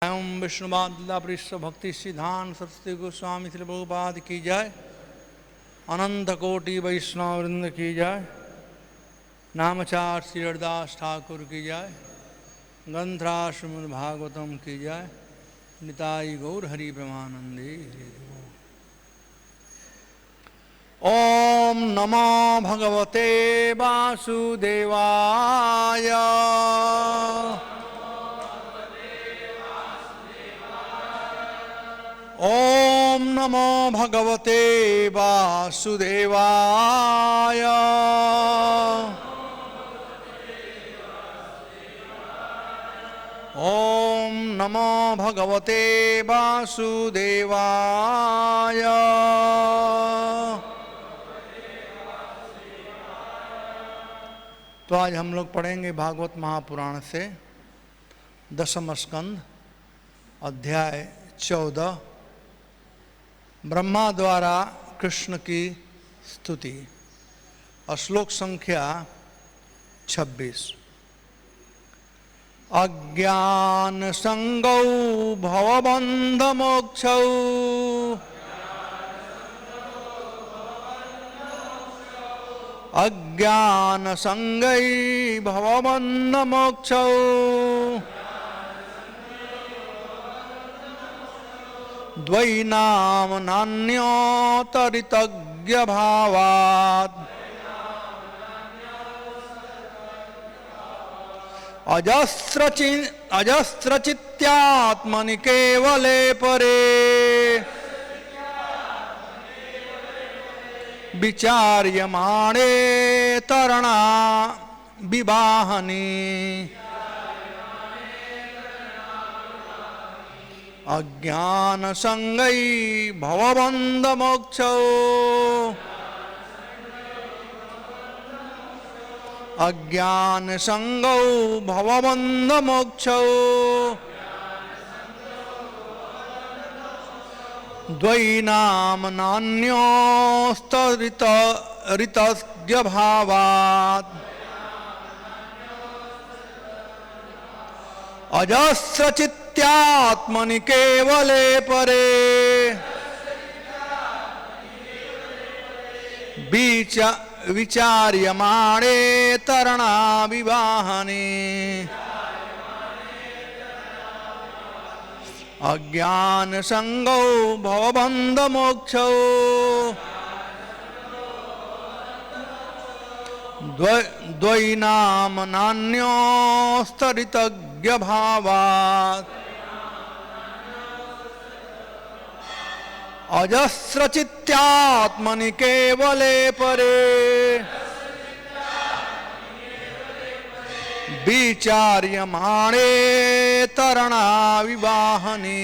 ओम विष्णुवादला पृष्ठ भक्ति सिद्धांत सरस्वती गोस्वामी श्री प्रभुपाद की जय। अनंत कोटि वैष्णव वृंद की जय। नामचार श्री हरदास ठाकुर की जय। ग्रंथराज श्रीमद् भागवतम की जय। निताई गौर हरि प्रेमानंदे। ओम नमो भगवते वासुदेवाय। ओम नमो भगवते वासुदेवाय। ओम नमो भगवते वासुदेवाय। तो आज हम लोग पढ़ेंगे भागवत महापुराण से दशम स्कंद अध्याय 14 ब्रह्मा द्वारा कृष्ण की स्तुति। श्लोक संख्या 26। अज्ञान संगौ भवबंध मोक्षौ अज्ञान संगै भवबंध मोक्षौ द्वैनाम नान्योतरितज्ञ भावात् अजस्रचित्यात्मनि केवले परे विचार्यमाणे तरणा विवाहनि अज्ञान संगै भवबंध मोक्षौ अज्ञान संगौ भवबंध मोक्षौ द्वैनाम नान्योस्तरितज्ञ भावात् अजस्रचित्यात्मनि केवले परे विचार्यमाणे तरणा विवाहने अज्ञान संगौ भवबंध मोक्षौ द्वैनाम नान्योस्तरितज्ञ भावात् अजस्रचित्यात्मनि केवले परे विचार्यमाणे तरणा विवाहने।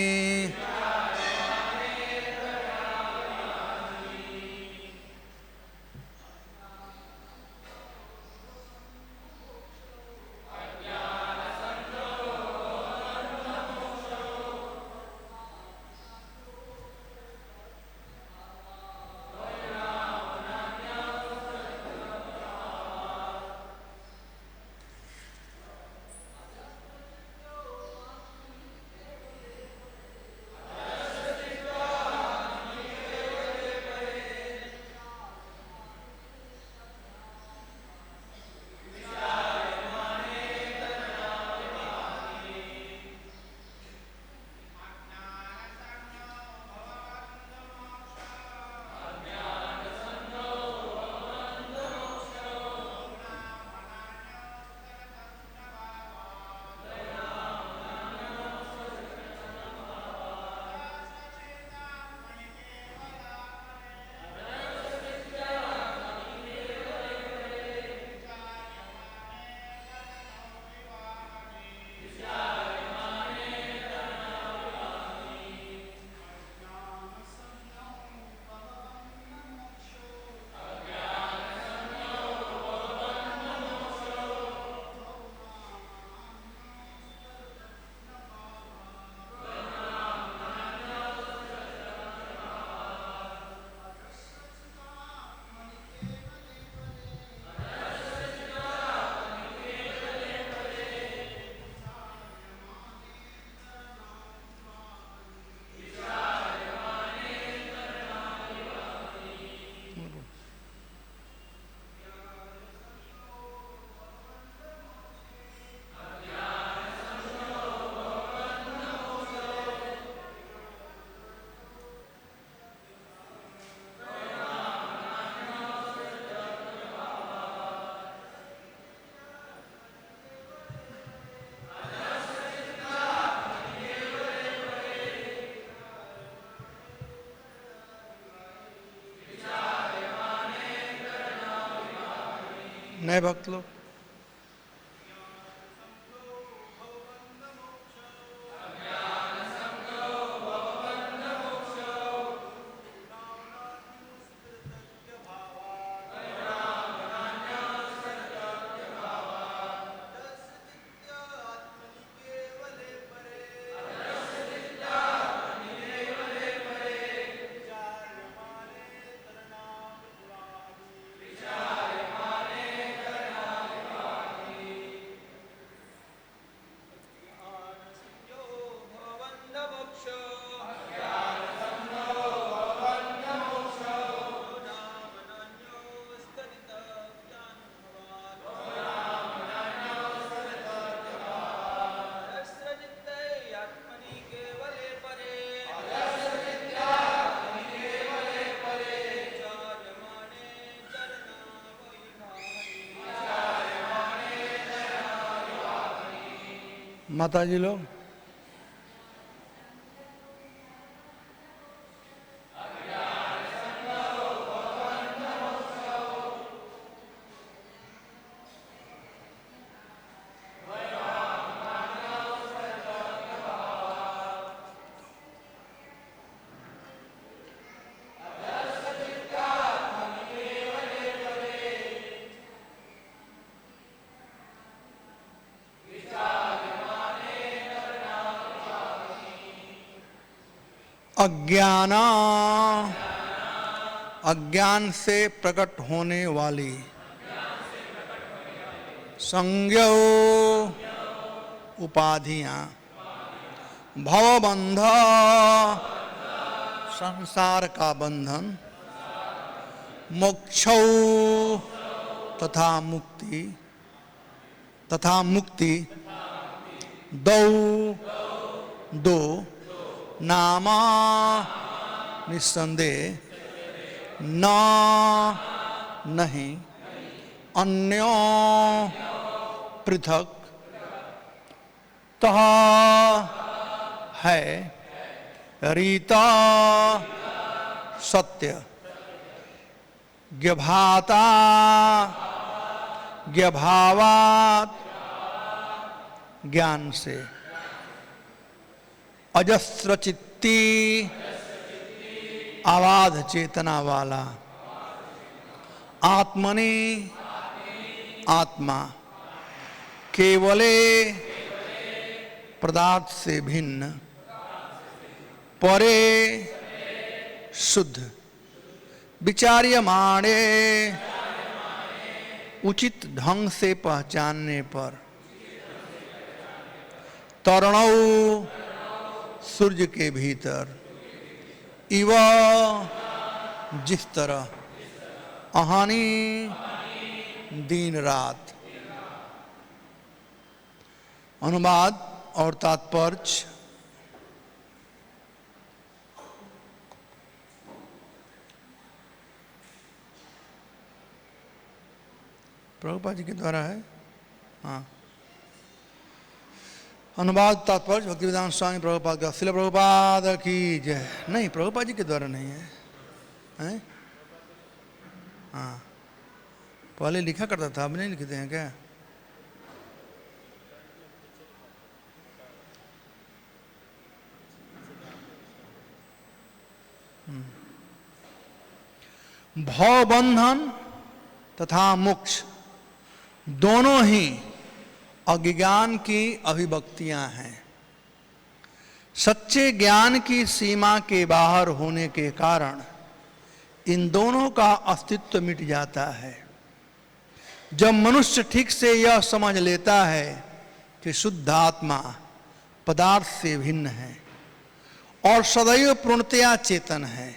नए भक्त लोग। माता जी लोग अज्ञान, अज्ञान से प्रकट होने वाली संज्ञो उपाधियां, भवबंध संसार का बंधन, मोक्षौ तथा मुक्ति दो नामा निस्संदेह न नहीं अन्यो पृथक तह है रीता सत्य ज्ञभाता ज्ञभावात ज्ञान से अजस्र चित्ती आवाध चेतना वाला आत्मनि आत्मा केवले पदार्थ से भिन्न परे शुद्ध विचार्यमाणे उचित ढंग से पहचानने पर तरणौ सूर्य के भीतर इव जिस तरह अहानी दिन रात। अनुवाद और तात्पर्य। प्रभुपाद जी के द्वारा है। हाँ, अनुवाद तात्पर्य भक्तिवेदांत स्वामी प्रभुपाद का। श्रील प्रभुपाद की जय। नहीं, प्रभुपाद जी के द्वारा नहीं है, हैं? हाँ, पहले लिखा करता था, अब नहीं लिखते हैं क्या? भव बंधन तथा मोक्ष दोनों ही अज्ञान की अभिव्यक्तियां हैं। सच्चे ज्ञान की सीमा के बाहर होने के कारण इन दोनों का अस्तित्व मिट जाता है। जब मनुष्य ठीक से यह समझ लेता है कि शुद्ध आत्मा पदार्थ से भिन्न है और सदैव पूर्णतया चेतन है,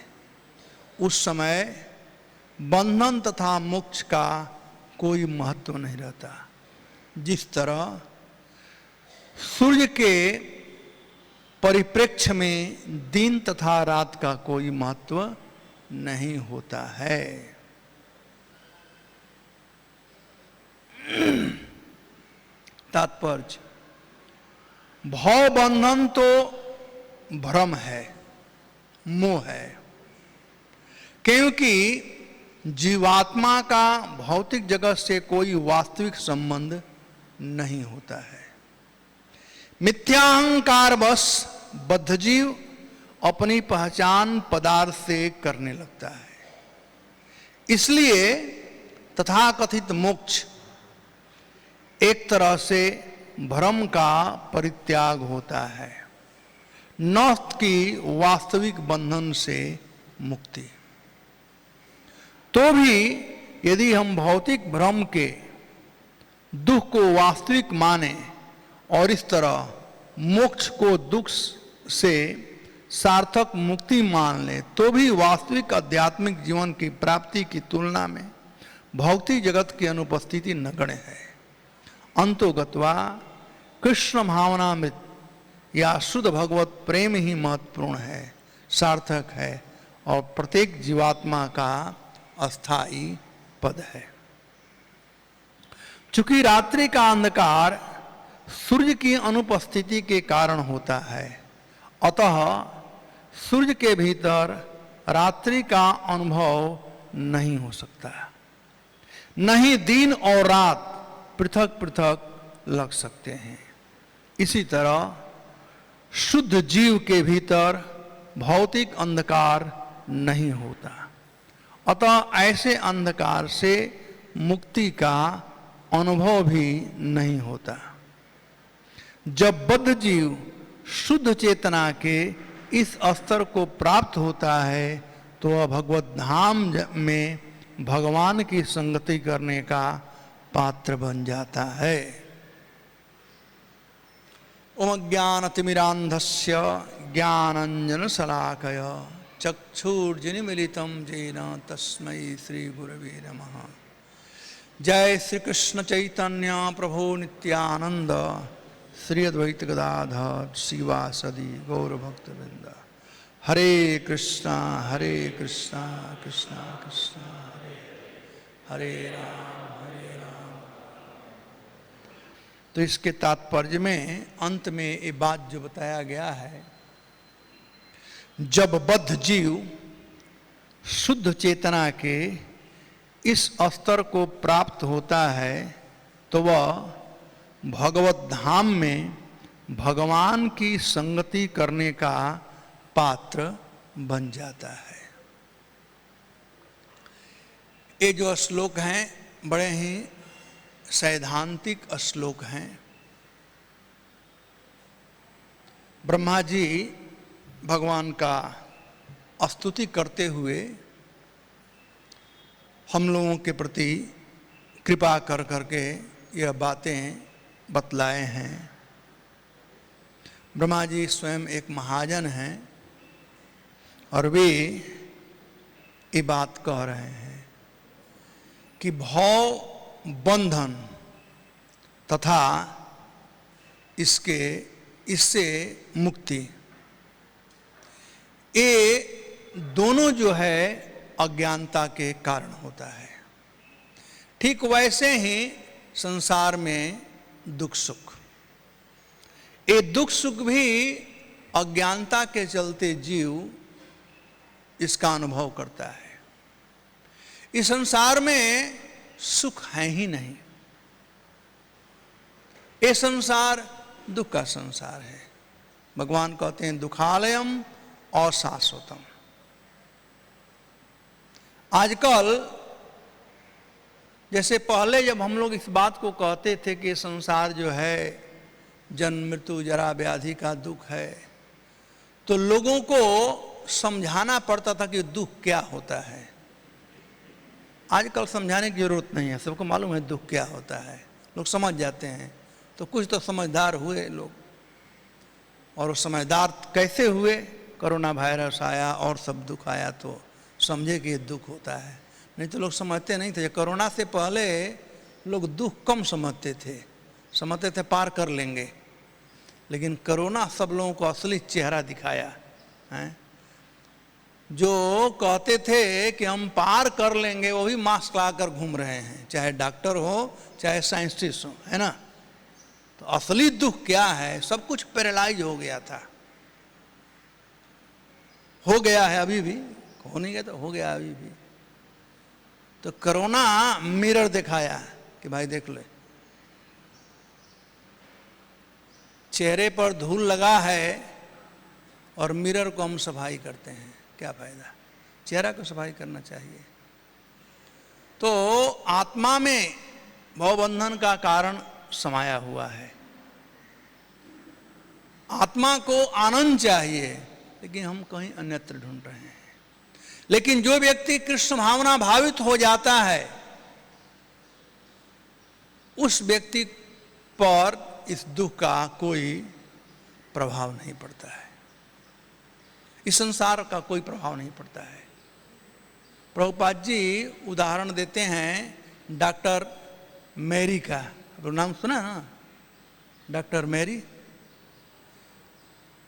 उस समय बंधन तथा मोक्ष का कोई महत्व नहीं रहता। जिस तरह सूर्य के परिप्रेक्ष्य में दिन तथा रात का कोई महत्व नहीं होता है। तात्पर्य, भव बंधन तो भ्रम है, मोह है, क्योंकि जीवात्मा का भौतिक जगत से कोई वास्तविक संबंध नहीं होता है। मिथ्याहंकार बस बद्धजीव अपनी पहचान पदार्थ से करने लगता है। इसलिए तथाकथित मोक्ष एक तरह से भ्रम का परित्याग होता है, न कि वास्तविक बंधन से मुक्ति। तो भी यदि हम भौतिक भ्रम के दुख को वास्तविक माने और इस तरह मोक्ष को दुख से सार्थक मुक्ति मान ले, तो भी वास्तविक आध्यात्मिक जीवन की प्राप्ति की तुलना में भौतिक जगत की अनुपस्थिति नगण्य है। अंतोगत्वा कृष्ण भावनामृत या शुद्ध भगवत प्रेम ही महत्वपूर्ण है, सार्थक है और प्रत्येक जीवात्मा का अस्थाई पद है। चूंकि रात्रि का अंधकार सूर्य की अनुपस्थिति के कारण होता है, अतः सूर्य के भीतर रात्रि का अनुभव नहीं हो सकता, नहीं दिन और रात पृथक पृथक लग सकते हैं। इसी तरह शुद्ध जीव के भीतर भौतिक अंधकार नहीं होता, अतः ऐसे अंधकार से मुक्ति का अनुभव भी नहीं होता। जब बद्ध जीव शुद्ध चेतना के इस स्तर को प्राप्त होता है तो वह भगवत धाम में भगवान की संगति करने का पात्र बन जाता है। ओम ज्ञानतिमिरान्धस्य ज्ञानाञ्जनशलाकया चक्षुर्जनिमीलितं येन तस्मै श्रीगुरवे नमः। जय श्री कृष्ण चैतन्य प्रभु नित्यानंद श्री अद्वैत गदाधर शिवासदि गौर भक्तवृंद। हरे कृष्णा कृष्णा कृष्णा हरे हरे राम। तो इसके तात्पर्य में अंत में ये बात जो बताया गया है, जब बद्ध जीव शुद्ध चेतना के इस स्तर को प्राप्त होता है तो वह भगवत धाम में भगवान की संगति करने का पात्र बन जाता है। ये जो श्लोक हैं बड़े ही सैद्धांतिक श्लोक हैं। ब्रह्मा जी भगवान का स्तुति करते हुए हम लोगों के प्रति कृपा कर करके यह बातें बतलाए हैं। ब्रह्मा जी स्वयं एक महाजन हैं और वे ये बात कह रहे हैं कि भव बंधन तथा इससे मुक्ति, ये दोनों जो है अज्ञानता के कारण होता है। ठीक वैसे ही संसार में दुख सुख, ये दुख सुख भी अज्ञानता के चलते जीव इसका अनुभव करता है। इस संसार में सुख है ही नहीं, ये संसार दुख का संसार है। भगवान कहते हैं दुखालयम और शाश्वतम। आजकल जैसे पहले जब हम लोग इस बात को कहते थे कि संसार जो है जन्म मृत्यु जरा व्याधि का दुख है, तो लोगों को समझाना पड़ता था कि दुख क्या होता है। आजकल समझाने की जरूरत नहीं है, सबको मालूम है दुख क्या होता है, लोग समझ जाते हैं। तो कुछ तो समझदार हुए लोग, और वो समझदार कैसे हुए? कोरोना वायरस आया और सब दुख आया तो समझे कि ये दुख होता है, नहीं तो लोग समझते नहीं थे। कोरोना से पहले लोग दुख कम समझते थे पार कर लेंगे, लेकिन कोरोना सब लोगों को असली चेहरा दिखाया है। जो कहते थे कि हम पार कर लेंगे वो भी मास्क लगाकर घूम रहे हैं, चाहे डॉक्टर हो चाहे साइंटिस्ट हो, है ना। तो असली दुख क्या है? सब कुछ पैरालाइज हो गया था, हो गया है अभी भी, हो नहीं गया तो हो गया अभी भी। तो कोरोना मिरर दिखाया कि भाई देख ले, चेहरे पर धूल लगा है और मिरर को हम सफाई करते हैं, क्या फायदा? चेहरा को सफाई करना चाहिए। तो आत्मा में भवबंधन का कारण समाया हुआ है। आत्मा को आनंद चाहिए, लेकिन हम कहीं अन्यत्र ढूंढ रहे हैं। लेकिन जो व्यक्ति कृष्ण भावना भावित हो जाता है, उस व्यक्ति पर इस दुख का कोई प्रभाव नहीं पड़ता है, इस संसार का कोई प्रभाव नहीं पड़ता है। प्रभुपाद जी उदाहरण देते हैं डॉक्टर मैरी का। आपको नाम सुना ना, doctor Mary,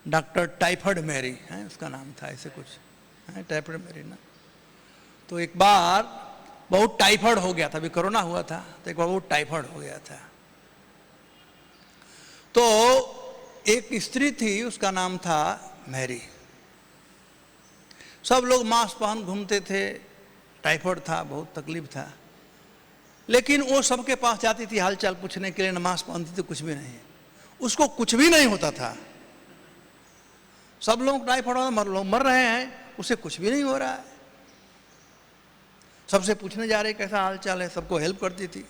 doctor typhoid Mary है उसका नाम था, ऐसे कुछ है, टाइफाइड मैरी ना। तो एक बार बहुत टाइफाइड हो गया था, अभी कोरोना हुआ था, तो एक बार बहुत टाइफाइड हो गया था। तो एक स्त्री थी, उसका नाम था मैरी। सब लोग मास्क पहन घूमते थे, टाइफाइड था, बहुत तकलीफ था, लेकिन वो सबके पास जाती थी हालचाल पूछने के लिए, न मास्क पहनती थी, कुछ भी नहीं, उसको कुछ भी नहीं होता था। सब लोग टाइफाइड मर रहे हैं, उसे कुछ भी नहीं हो रहा है। सबसे पूछने जा रहे कैसा हालचाल है, सबको हेल्प करती थी।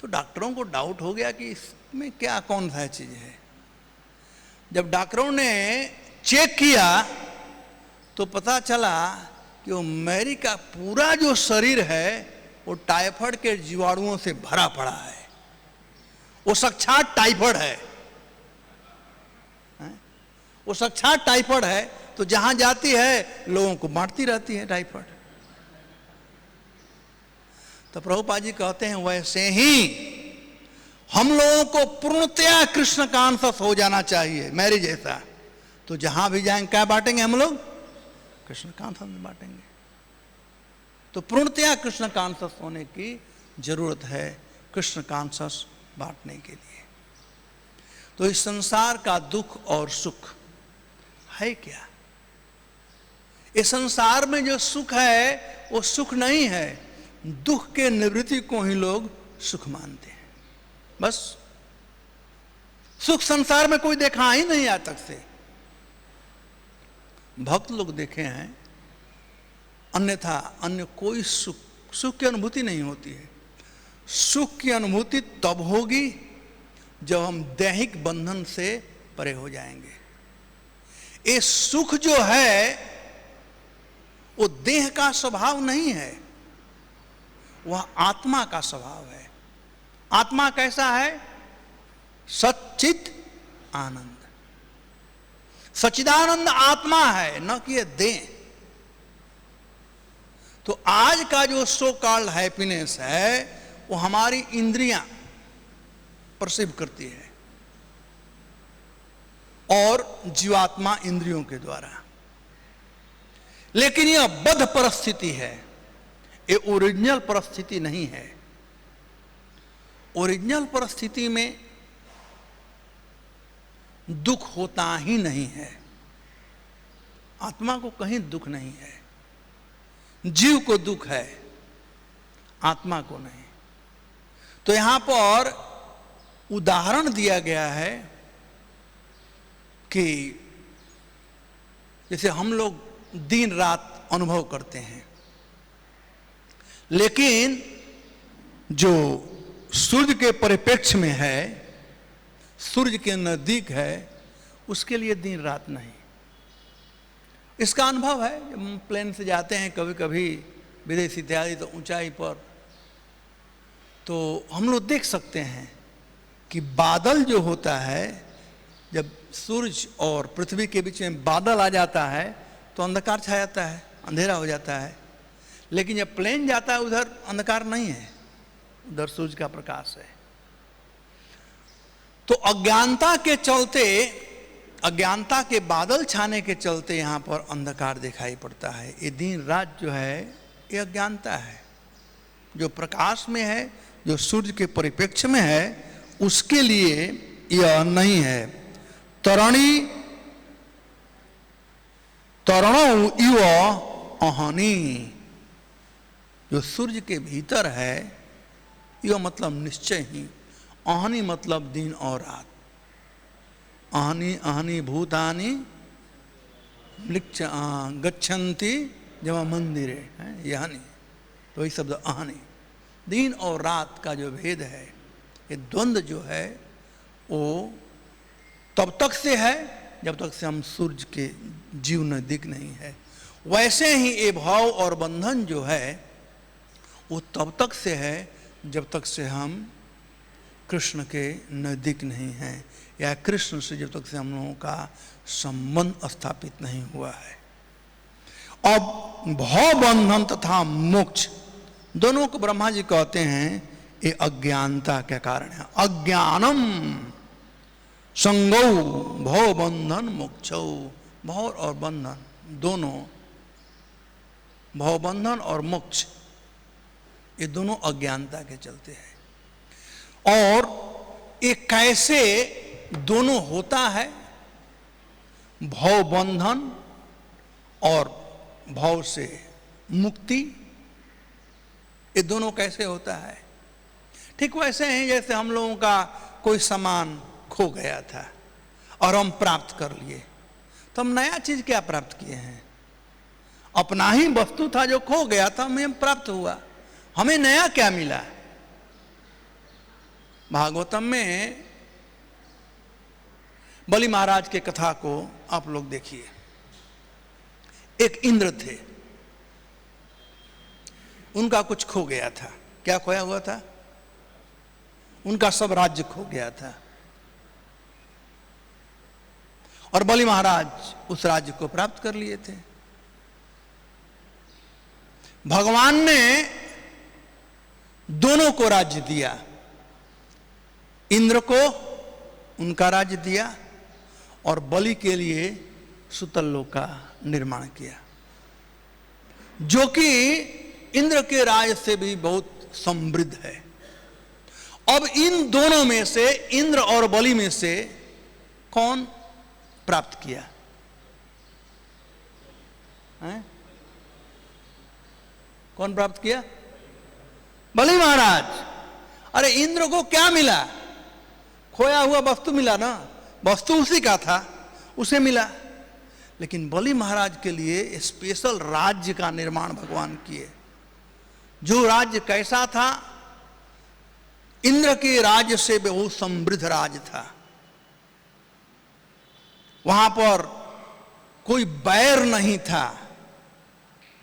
तो डॉक्टरों को डाउट हो गया कि इसमें क्या कौन सा चीज है। जब डॉक्टरों ने चेक किया तो पता चला कि वो मैरी का पूरा जो शरीर है वो टाइफाइड के जीवाणुओं से भरा पड़ा है, वो साक्षात टाइफाइड है, वो साक्षात टाइफाइड है। तो जहां जाती है लोगों को बांटती रहती है टाइफाइड। तो प्रभुपाद जी कहते हैं वैसे ही हम लोगों को पूर्णतया कृष्ण कॉन्शस हो जाना चाहिए, मैरी जैसा। तो जहां भी जाएंगे क्या बांटेंगे हम लोग? कृष्ण कॉन्शस में बांटेंगे। तो पूर्णतया कृष्ण कॉन्शस होने की जरूरत है, कृष्ण कॉन्शस बांटने के लिए। तो इस संसार का दुख और सुख है क्या? इस संसार में जो सुख है वो सुख नहीं है, दुख के निवृत्ति को ही लोग सुख मानते हैं। बस सुख संसार में कोई देखा ही नहीं आज तक से। भक्त लोग देखे हैं, अन्यथा अन्य कोई सुख की अनुभूति नहीं होती है। सुख की अनुभूति तब होगी जब हम दैहिक बंधन से परे हो जाएंगे। ये सुख जो है वो देह का स्वभाव नहीं है, वह आत्मा का स्वभाव है। आत्मा कैसा है? सच्चित आनंद, सच्चिदानंद आत्मा है, न कि ये देह। तो आज का जो सो कॉल्ड हैप्पीनेस है वो हमारी इंद्रियां परसीव करती है और जीवात्मा इंद्रियों के द्वारा। लेकिन यह बद्ध परिस्थिति है, ये ओरिजिनल परिस्थिति नहीं है। ओरिजिनल परिस्थिति में दुख होता ही नहीं है। आत्मा को कहीं दुख नहीं है, जीव को दुख है, आत्मा को नहीं। तो यहां पर उदाहरण दिया गया है कि जैसे हम लोग दिन रात अनुभव करते हैं, लेकिन जो सूर्य के परिप्रेक्ष्य में है, सूर्य के नजदीक है, उसके लिए दिन रात नहीं। इसका अनुभव है, जब हम प्लेन से जाते हैं कभी कभी विदेश इत्यादि, तो ऊंचाई पर, तो हम लोग देख सकते हैं कि बादल जो होता है, जब सूरज और पृथ्वी के बीच में बादल आ जाता है तो अंधकार छा जाता है, अंधेरा हो जाता है। लेकिन जब प्लेन जाता है उधर अंधकार नहीं है, उधर सूरज का प्रकाश है। तो अज्ञानता के चलते, अज्ञानता के बादल छाने के चलते यहां पर अंधकार दिखाई पड़ता है। ये दिन रात जो है ये अज्ञानता है। जो प्रकाश में है, जो सूर्य के परिप्रेक्ष्य में है, उसके लिए यह नहीं है। तरणी तरणौ इव अहनी, जो सूर्य के भीतर है, यह मतलब निश्चय ही। आहनि मतलब दिन और रात। आहनि आहनि भूतानि मृक्ष गच्छन्ति जब मंदिरे है, यह नहीं तो यही शब्द आहनि। दिन और रात का जो भेद है, ये द्वंद्व जो है, वो तब तक से है जब तक से हम सूर्य के जीव नजदीक नहीं है। वैसे ही ये भाव और बंधन जो है वो तब तक से है जब तक से हम कृष्ण के नजदीक नहीं हैं, या कृष्ण से जब तक से हम लोगों का संबंध स्थापित नहीं हुआ है। अब भाव बंधन तथा मोक्ष दोनों को ब्रह्मा जी कहते हैं ये अज्ञानता के कारण है। अज्ञानम संगौ भव बंधन मोक्षौ। भाव और बंधन दोनों, भाव बंधन और मोक्ष, ये दोनों अज्ञानता के चलते हैं। और ये कैसे दोनों होता है, भाव बंधन और भाव से मुक्ति, ये दोनों कैसे होता है? ठीक वैसे ही जैसे हम लोगों का कोई सामान खो गया था और हम प्राप्त कर लिए, तो हम नया चीज क्या प्राप्त किए हैं? अपना ही वस्तु था जो खो गया था, हमें प्राप्त हुआ, हमें नया क्या मिला? भागवतम में बलि महाराज के कथा को आप लोग देखिए। एक इंद्र थे, उनका कुछ खो गया था। क्या खोया हुआ था? उनका सब राज्य खो गया था, और बलि महाराज उस राज्य को प्राप्त कर लिए थे। भगवान ने दोनों को राज्य दिया, इंद्र को उनका राज्य दिया और बलि के लिए सुतल लोक का निर्माण किया, जो कि इंद्र के राज से भी बहुत समृद्ध है। अब इन दोनों में से, इंद्र और बलि में से कौन प्राप्त किया है? कौन प्राप्त किया? बलि महाराज। अरे इंद्र को क्या मिला? खोया हुआ वस्तु मिला ना, वस्तु उसी का था, उसे मिला। लेकिन बलि महाराज के लिए स्पेशल राज्य का निर्माण भगवान किए, जो राज्य कैसा था? इंद्र के राज्य से बहुत समृद्ध राज्य था। वहां पर कोई बैर नहीं था,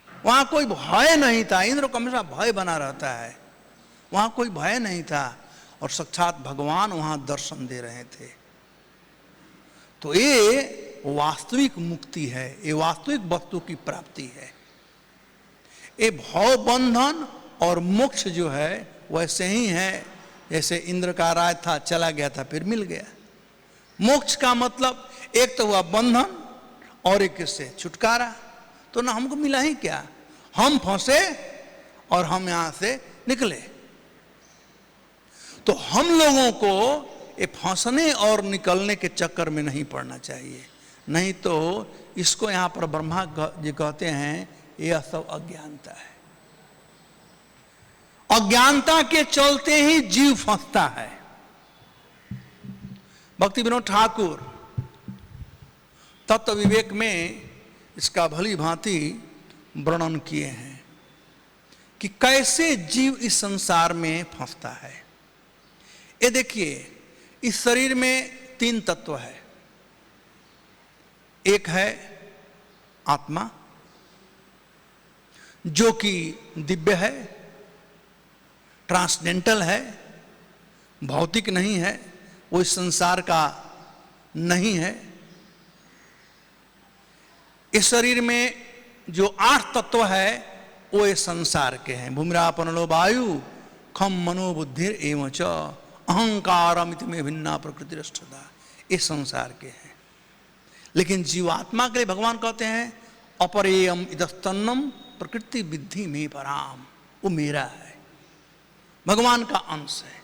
वहां कोई भय नहीं था। इंद्र को हमेशा भय बना रहता है, वहां कोई भय नहीं था, और साक्षात भगवान वहां दर्शन दे रहे थे। तो ये वास्तविक मुक्ति है, ये वास्तविक वस्तु की प्राप्ति है। ये भाव बंधन और मोक्ष जो है वैसे ही है जैसे इंद्र का राज था, चला गया था, फिर मिल गया। मोक्ष का मतलब एक तो हुआ बंधन और एक से छुटकारा। तो ना हमको मिला ही क्या, हम फंसे और हम यहां से निकले। तो हम लोगों को ये फंसने और निकलने के चक्कर में नहीं पड़ना चाहिए, नहीं तो इसको यहां पर ब्रह्मा जी कहते हैं यह सब अज्ञानता है। अज्ञानता के चलते ही जीव फंसता है। भक्ति विनोद ठाकुर तत्व विवेक में इसका भली भांति वर्णन किए हैं कि कैसे जीव इस संसार में फंसता है। ये देखिए, इस शरीर में 3 तत्व है। एक है आत्मा, जो कि दिव्य है, ट्रांसडेंटल है, भौतिक नहीं है, वो इस संसार का नहीं है। इस शरीर में जो 8 तत्व है वो इस संसार के हैं। भूमिरापन लो वायु खम मनोबुद्धि एवं च अहंकारम इति में भिन्ना प्रकृति रष्टदा, इस संसार के हैं। लेकिन जीवात्मा के लिए भगवान कहते हैं अपरेयम इदस्तन्नम प्रकृति विद्धि में पराम, वो मेरा है, भगवान का अंश है।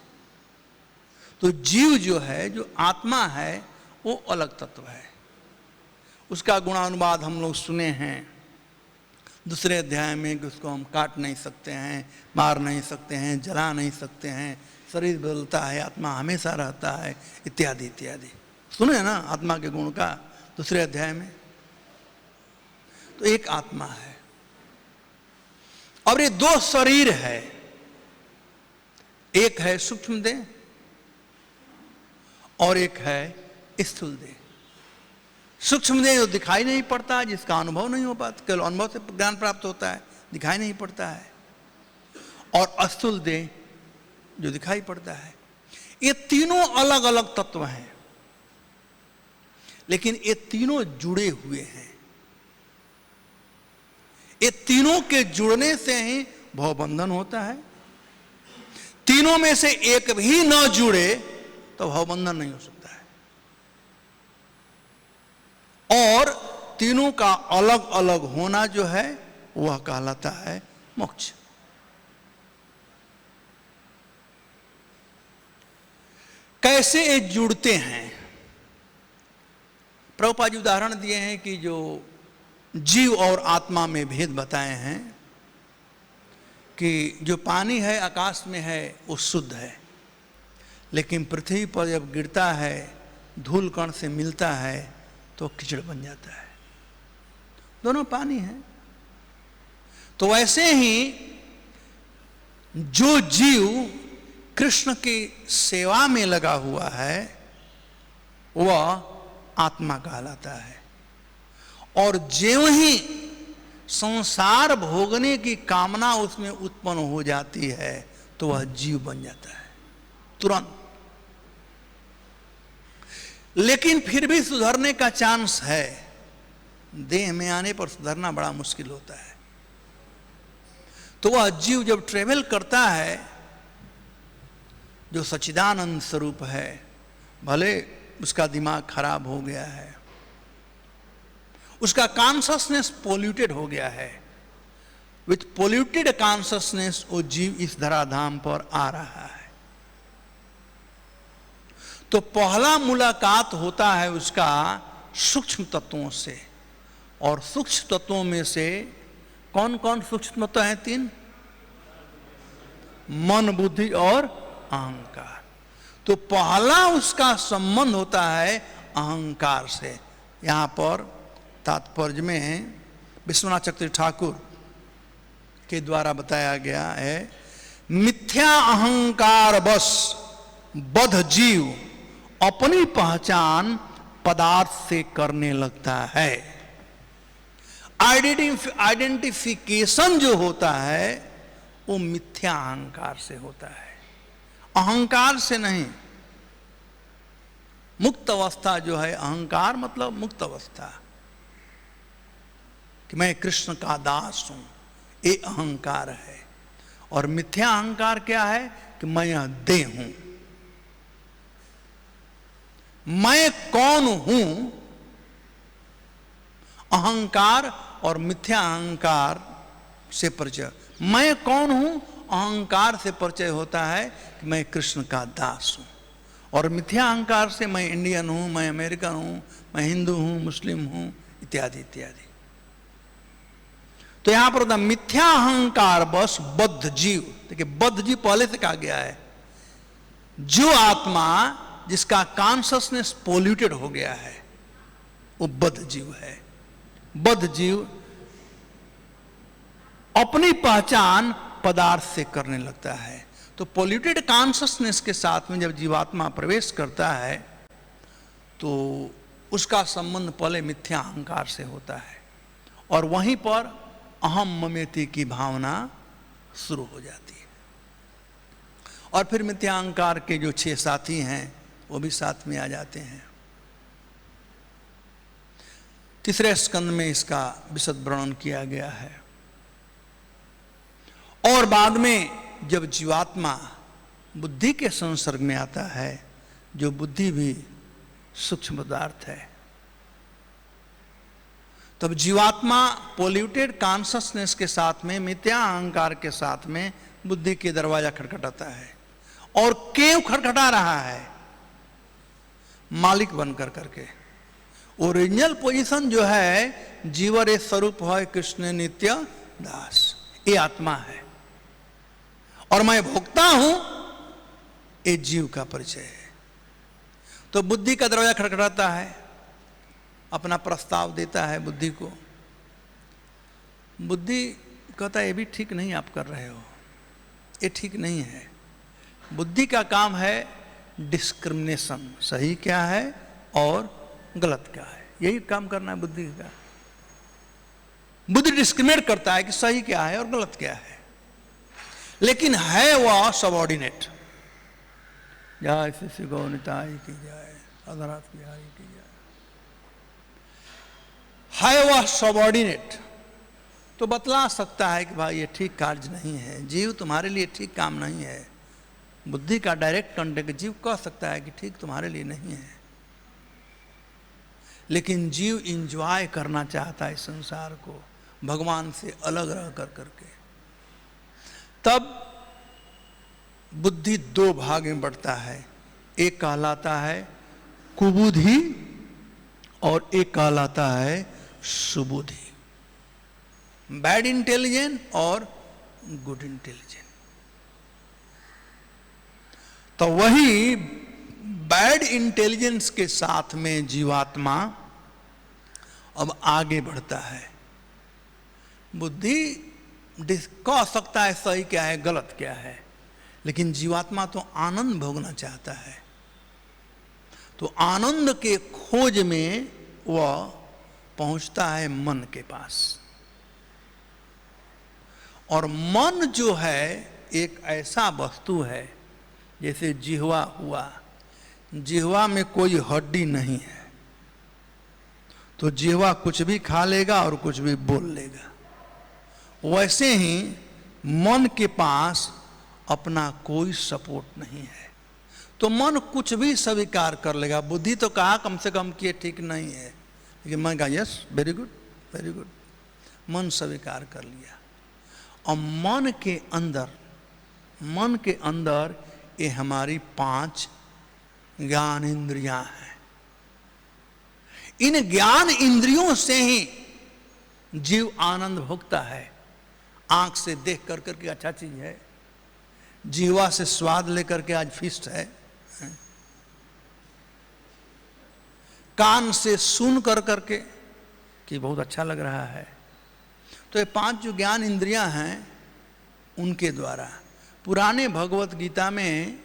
तो जीव जो है, जो आत्मा है, वो अलग तत्व है। उसका गुणानुवाद हम लोग सुने हैं। दूसरे अध्याय में कि उसको हम काट नहीं सकते हैं, मार नहीं सकते हैं, जला नहीं सकते हैं, शरीर बदलता है, आत्मा हमेशा रहता है, इत्यादि इत्यादि। सुने ना आत्मा के गुण का दूसरे अध्याय में। तो एक आत्मा है और ये दो शरीर है, एक है सूक्ष्म देह और एक है स्थूल देह। सूक्ष्म देह जो दिखाई नहीं पड़ता, जिसका अनुभव नहीं हो पाता, केवल अनुभव से ज्ञान प्राप्त होता है, दिखाई नहीं पड़ता है, और स्थूल देह जो दिखाई पड़ता है। ये तीनों अलग अलग तत्व हैं, लेकिन ये तीनों जुड़े हुए हैं। ये तीनों के जुड़ने से ही भवबंधन होता है। तीनों में से एक भी न जुड़े तो भवबंधन नहीं हो सकता है। और तीनों का अलग अलग होना जो है वह कहलाता है मोक्ष। कैसे ये जुड़ते हैं? प्रभुपाद जी उदाहरण दिए हैं कि जो जीव और आत्मा में भेद बताए हैं कि जो पानी है आकाश में है वो शुद्ध है, लेकिन पृथ्वी पर जब गिरता है, धूल कण से मिलता है तो कीचड़ बन जाता है। दोनों पानी है। तो वैसे ही जो जीव कृष्ण की सेवा में लगा हुआ है वह आत्मा कहलाता है, और ज्यों ही संसार भोगने की कामना उसमें उत्पन्न हो जाती है तो वह जीव बन जाता है तुरंत। लेकिन फिर भी सुधरने का चांस है। देह में आने पर सुधरना बड़ा मुश्किल होता है। तो वह जीव जब ट्रेवल करता है, जो सच्चिदानंद स्वरूप है, भले उसका दिमाग खराब हो गया है, उसका कॉन्शसनेस पोल्यूटेड हो गया है, विथ पोल्यूटेड कॉन्शसनेस वो जीव इस धराधाम पर आ रहा है। तो पहला मुलाकात होता है उसका सूक्ष्म तत्वों से, और सूक्ष्म तत्वों में से कौन कौन सूक्ष्म तत्व हैं? 3, मन, बुद्धि और अहंकार। तो पहला उसका संबंध होता है अहंकार से। यहां पर तात्पर्य में विश्वनाथ चक्रवर्ती ठाकुर के द्वारा बताया गया है, मिथ्या अहंकार बस बद्ध जीव अपनी पहचान पदार्थ से करने लगता है। आइडेंटिफिकेशन जो होता है वो मिथ्या अहंकार से होता है, अहंकार से नहीं। मुक्त अवस्था जो है, अहंकार मतलब मुक्त अवस्था, कि मैं कृष्ण का दास हूं, ये अहंकार है। और मिथ्या अहंकार क्या है? कि मैं यह देह हूं, मैं कौन हूं। अहंकार और मिथ्या अहंकार से परिचय। मैं कौन हूं? अहंकार से परिचय होता है कि मैं कृष्ण का दास हूं, और मिथ्या अहंकार से मैं इंडियन हूं, मैं अमेरिकन हूं, मैं हिंदू हूं, मुस्लिम हूं, इत्यादि इत्यादि। तो यहां पर मिथ्या अहंकार बस बद्ध जीव। देखिए, बद्ध जीव पहले से कहा गया है। जो आत्मा जिसका कॉन्शसनेस पोल्यूटेड हो गया है वो बद्ध जीव है। बद्ध जीव अपनी पहचान पदार्थ से करने लगता है। तो पोल्यूटेड कॉन्शसनेस के साथ में जब जीवात्मा प्रवेश करता है तो उसका संबंध पहले मिथ्या अहंकार से होता है, और वहीं पर अहम ममेति की भावना शुरू हो जाती है। और फिर मिथ्या अहंकार के जो 6 साथी हैं वो भी साथ में आ जाते हैं। तीसरे स्कंद में इसका विशद वर्णन किया गया है। और बाद में जब जीवात्मा बुद्धि के संसर्ग में आता है, जो बुद्धि भी सूक्ष्म पदार्थ है, तब जीवात्मा पोल्यूटेड कॉन्शसनेस के साथ में, मिथ्या अहंकार के साथ में बुद्धि के दरवाजा खटखटाता है। और क्यों खटखटा रहा है? मालिक बनकर करके। ओरिजिनल पोजीशन जो है जीवरे स्वरूप है कृष्ण नित्य दास, ये आत्मा है। और मैं भोक्ता हूं, ये जीव का परिचय है। तो बुद्धि का दरवाजा खटखटाता है, अपना प्रस्ताव देता है बुद्धि को। बुद्धि कहता है ये भी ठीक नहीं आप कर रहे हो, ये ठीक नहीं है। बुद्धि का काम है डिस्क्रिमिनेशन, सही क्या है और गलत क्या है, यही काम करना है बुद्धि का। बुद्धि डिस्क्रिमिनेट करता है कि सही क्या है और गलत क्या है, लेकिन है वह सबऑर्डिनेट। जय श्री श्री गौनिताई की जय, अधरात बिहारी की जय। है वह सबऑर्डिनेट, तो बतला सकता है कि भाई ये ठीक कार्य नहीं है, जीव तुम्हारे लिए ठीक काम नहीं है। बुद्धि का डायरेक्ट कॉन्टेक्ट, जीव कह सकता है कि ठीक तुम्हारे लिए नहीं है। लेकिन जीव इंजॉय करना चाहता है संसार को, भगवान से अलग रह कर करके। तब बुद्धि दो भाग में बढ़ता है, एक कहलाता है कुबुद्धि और एक कहलाता है सुबुद्धि। बैड इंटेलिजेंस और गुड इंटेलिजेंस। तो वही बैड इंटेलिजेंस के साथ में जीवात्मा अब आगे बढ़ता है। बुद्धि कह सकता है सही क्या है गलत क्या है, लेकिन जीवात्मा तो आनंद भोगना चाहता है। तो आनंद के खोज में वह पहुंचता है मन के पास। और मन जो है एक ऐसा वस्तु है, जैसे जिह्वा हुआ, जिह्वा में कोई हड्डी नहीं है, तो जिह्वा कुछ भी खा लेगा और कुछ भी बोल लेगा। वैसे ही मन के पास अपना कोई सपोर्ट नहीं है, तो मन कुछ भी स्वीकार कर लेगा। बुद्धि तो कहा कम से कम कि ये ठीक नहीं है, लेकिन मन कहा yes very good very good, मन स्वीकार कर लिया। और मन के अंदर ये हमारी 5 ज्ञान इंद्रियां हैं। इन ज्ञान इंद्रियों से ही जीव आनंद भोगता है। आंख से देख कर करके अच्छा चीज है, जीवा से स्वाद लेकर के आज फिस्ट है, कान से सुन कर करके कि बहुत अच्छा लग रहा है। तो ये 5 जो ज्ञान इंद्रियां हैं उनके द्वारा पुराने भगवत गीता में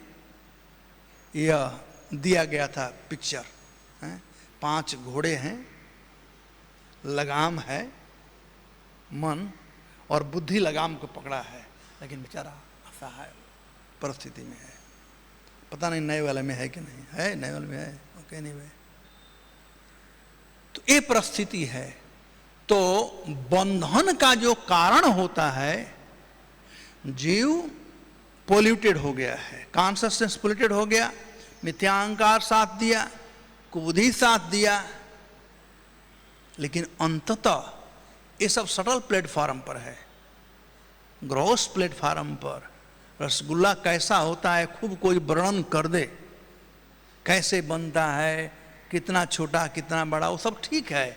यह दिया गया था पिक्चर। 5 घोड़े हैं, लगाम है, मन और बुद्धि लगाम को पकड़ा है, लेकिन बेचारा असहाय परिस्थिति में है। पता नहीं नए वाले में है कि नहीं है, नए वाले में है, ओके नहीं है। तो ये परिस्थिति है। तो बंधन का जो कारण होता है, जीव पोल्यूटेड हो गया है, कॉन्शसनेस पोल्यूटेड हो गया, मिथ्यांकार साथ दिया, कुबुद्धि साथ दिया, लेकिन अंततः ये सब सटल प्लेटफॉर्म पर है। ग्रॉस प्लेटफॉर्म पर रसगुल्ला कैसा होता है खूब कोई वर्णन कर दे, कैसे बनता है, कितना छोटा कितना बड़ा, वो सब ठीक है।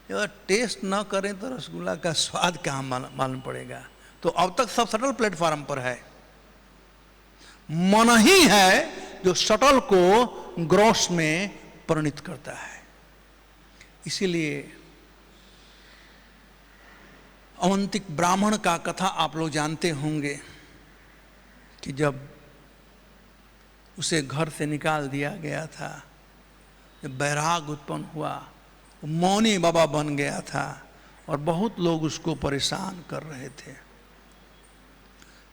अगर टेस्ट न करें तो रसगुल्ला का स्वाद कहाँ मालूम पड़ेगा। तो अब तक सब सटल प्लेटफॉर्म पर है। मन ही है जो सटल को ग्रॉस में परिणित करता है। इसीलिए अवंतिक ब्राह्मण का कथा आप लोग जानते होंगे कि जब उसे घर से निकाल दिया गया था, जब बैराग उत्पन्न हुआ, वो मौनी बाबा बन गया था और बहुत लोग उसको परेशान कर रहे थे,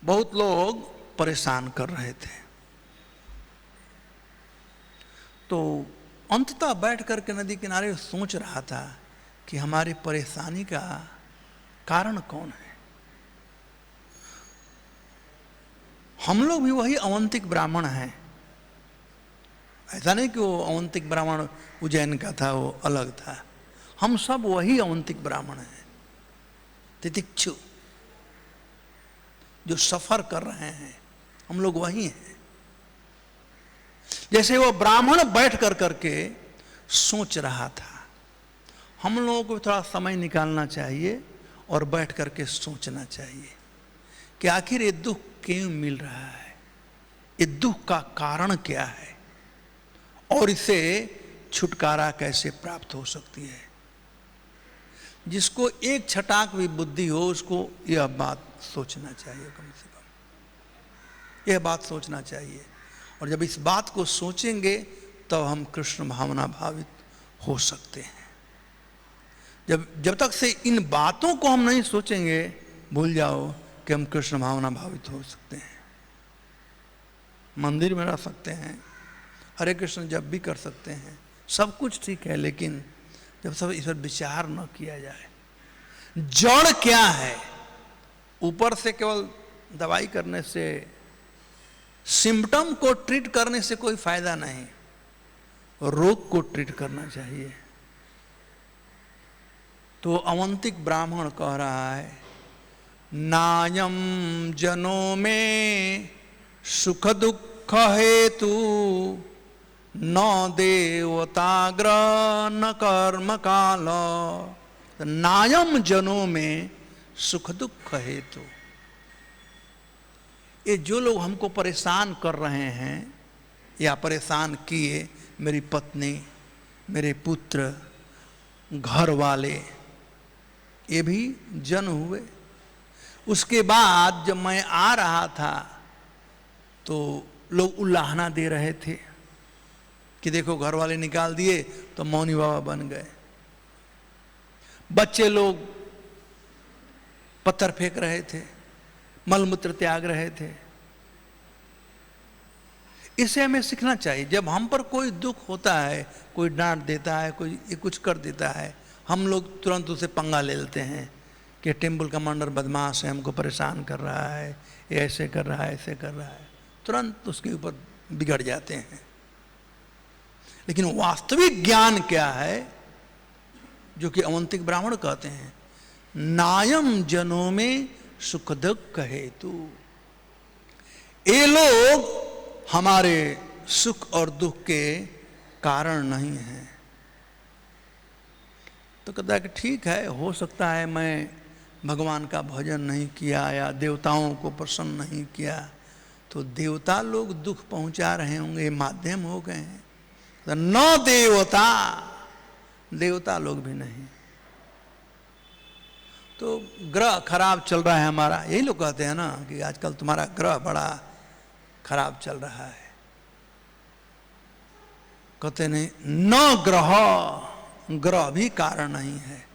बहुत लोग परेशान कर रहे थे। तो अंततः बैठ करके नदी किनारे सोच रहा था कि हमारी परेशानी का कारण कौन है। हम लोग भी वही अवंतिक ब्राह्मण हैं। ऐसा नहीं कि वो अवंतिक ब्राह्मण उज्जैन का था, वो अलग था। हम सब वही अवंतिक ब्राह्मण हैं, तितिक्षु जो सफर कर रहे हैं, हम लोग वही हैं। जैसे वो ब्राह्मण बैठ कर करके सोच रहा था, हम लोगों को थोड़ा समय निकालना चाहिए और बैठ करके सोचना चाहिए कि आखिर ये दुख क्यों मिल रहा है, ये दुख का कारण क्या है और इसे छुटकारा कैसे प्राप्त हो सकती है। जिसको एक छटाक भी बुद्धि हो उसको यह बात सोचना चाहिए, कम से कम यह बात सोचना चाहिए। और जब इस बात को सोचेंगे तब हम कृष्ण भावना भावित हो सकते हैं। जब तक से इन बातों को हम नहीं सोचेंगे, भूल जाओ कि हम कृष्ण भावना भावित हो सकते हैं। मंदिर में रह सकते हैं, हरे कृष्ण जब भी कर सकते हैं, सब कुछ ठीक है, लेकिन जब सब इस पर विचार न किया जाए, जड़ क्या है, ऊपर से केवल दवाई करने से, सिम्पटम को ट्रीट करने से कोई फायदा नहीं, रोग को ट्रीट करना चाहिए। तो अवंतिक ब्राह्मण कह रहा है, नायम जनों में सुख दुख हेतु, न देवताग्र न कर्म काल। नायम जनों में सुख दुख हेतु, ये जो लोग हमको परेशान कर रहे हैं या परेशान किए, मेरी पत्नी, मेरे पुत्र, घर वाले, ये भी जन हुए। उसके बाद जब मैं आ रहा था तो लोग उल्लाहना दे रहे थे कि देखो घर वाले निकाल दिए तो मौनी बाबा बन गए। बच्चे लोग पत्थर फेंक रहे थे, मलमूत्र त्याग रहे थे। इसे हमें सीखना चाहिए। जब हम पर कोई दुख होता है, कोई डांट देता है, कोई ये कुछ कर देता है, हम लोग तुरंत उसे पंगा ले लेते हैं कि टेम्पल कमांडर बदमाश है, हमको परेशान कर रहा है, ये ऐसे कर रहा है, ऐसे कर रहा है, तुरंत उसके ऊपर बिगड़ जाते हैं। लेकिन वास्तविक ज्ञान क्या है, जो कि अवंतिक ब्राह्मण कहते हैं, नायम जनों में सुख दुख हेतु। ये लोग हमारे सुख और दुख के कारण नहीं हैं। तो कहता है कि ठीक है, हो सकता है मैं भगवान का भजन नहीं किया या देवताओं को प्रसन्न नहीं किया, तो देवता लोग दुख पहुंचा रहे होंगे, माध्यम हो गए हैं। तो न देवता, देवता लोग भी नहीं। तो ग्रह खराब चल रहा है हमारा, यही लोग कहते हैं ना कि आजकल तुम्हारा ग्रह बड़ा खराब चल रहा है। कहते नहीं, न ग्रह भी कारण नहीं है।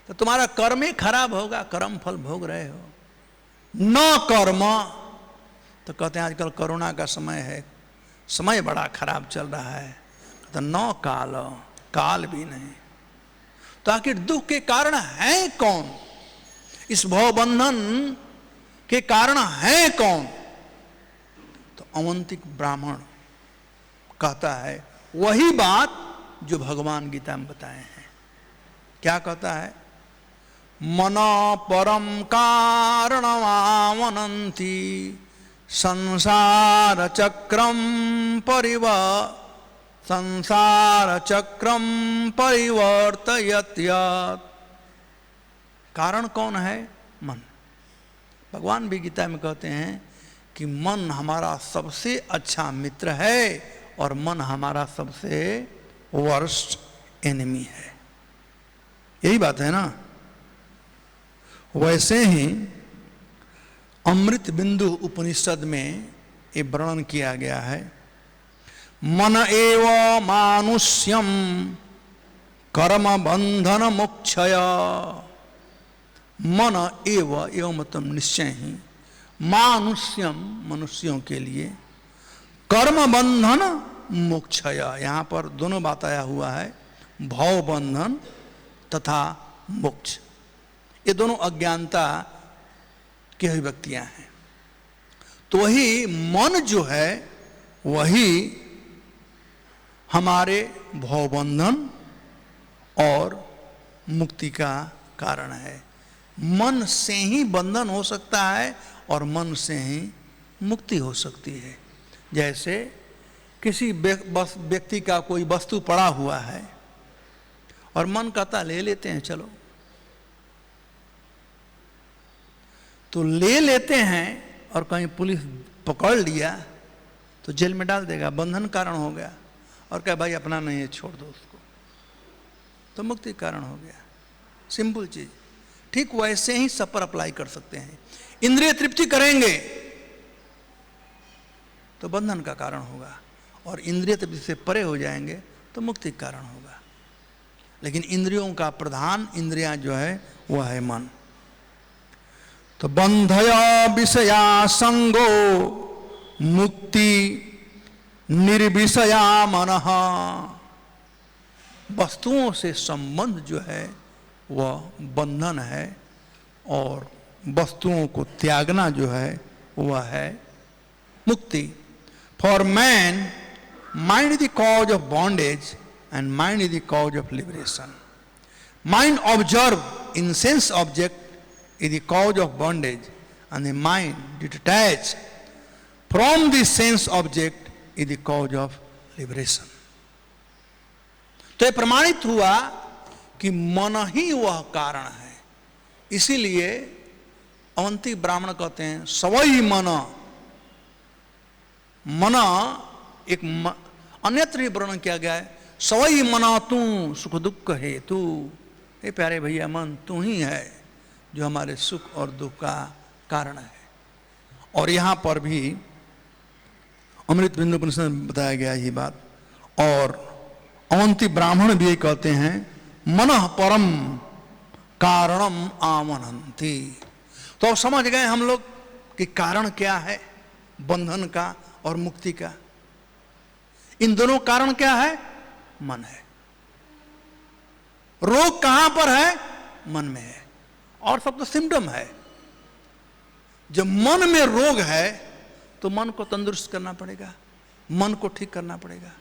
तो तुम्हारा कर्म ही खराब होगा, कर्म फल भोग रहे हो। न कर्म, तो कहते हैं आजकल कोरोना का समय है, समय बड़ा खराब चल रहा है। तो न काल, काल भी नहीं। तो आखिर दुख के कारण है कौन, इस भवबंधन के कारण है कौन? तो अवंतिक ब्राह्मण कहता है वही बात जो भगवान गीता में बताए हैं। क्या कहता है? मना परम कारणमावनन्ति संसार चक्रम परिवर्तयत्यत्। कारण कौन है? मन। भगवान भी गीता में कहते हैं कि मन हमारा सबसे अच्छा मित्र है और मन हमारा सबसे वर्स्ट एनिमी है। यही बात है ना। वैसे ही अमृत बिंदु उपनिषद में ये वर्णन किया गया है, मन एव मानुष्यम कर्म बंधन मोक्षय। मन एव मतलब निश्चय ही, मानुष्यम मनुष्यों के लिए, कर्म बंधन मोक्षय। यहाँ पर दोनों बात आया हुआ है, भव बंधन तथा मोक्ष। ये दोनों अज्ञानता की अभिव्यक्तियां हैं। तो वही मन जो है वही हमारे भवबंधन और मुक्ति का कारण है। मन से ही बंधन हो सकता है और मन से ही मुक्ति हो सकती है। जैसे किसी व्यक्ति का कोई वस्तु पड़ा हुआ है और मन कहता ले लेते हैं चलो, तो ले लेते हैं और कहीं पुलिस पकड़ लिया तो जेल में डाल देगा, बंधन कारण हो गया, और क्या भाई अपना नहीं है छोड़ दो उसको, तो मुक्ति कारण हो गया। सिंपल चीज। ठीक वैसे ही सब पर अप्लाई कर सकते हैं। इंद्रिय तृप्ति करेंगे तो बंधन का कारण होगा, और इंद्रिय तृप्ति से परे हो जाएंगे तो मुक्ति का कारण होगा। लेकिन इंद्रियों का प्रधान इंद्रियां जो है वह है मन। तो बंधया विषया संगो मुक्ति निर्विषया मनः। वस्तुओं से संबंध जो है वह बंधन है, और वस्तुओं को त्यागना जो है वह है मुक्ति। For man mind is the cause of bondage and mind is the cause of liberation. Mind observe in sense object is the cause of bondage, and the mind detached from the sense object is the cause of liberation. तो ये प्रमाणित हुआ कि मन ही वह कारण है। इसीलिए अवंती ब्राह्मण कहते हैं सवई मन। मन एक अन्यत्र वर्णन किया गया है, सवई मना तू सुख दुख है तू। हे प्यारे भैया, मन तू ही है जो हमारे सुख और दुख का कारण है। और यहाँ पर भी अमृत बिंदु उपनिषद में बताया गया ये बात। और अवंती ब्राह्मण भी कहते हैं मनः परम कारणम आमनन्ति। तो अब समझ गए हम लोग कि कारण क्या है बंधन का और मुक्ति का। इन दोनों कारण क्या है? मन है। रोग कहां पर है? मन में है, और सब तो सिम्टम है। जब मन में रोग है तो मन को तंदुरुस्त करना पड़ेगा, मन को ठीक करना पड़ेगा,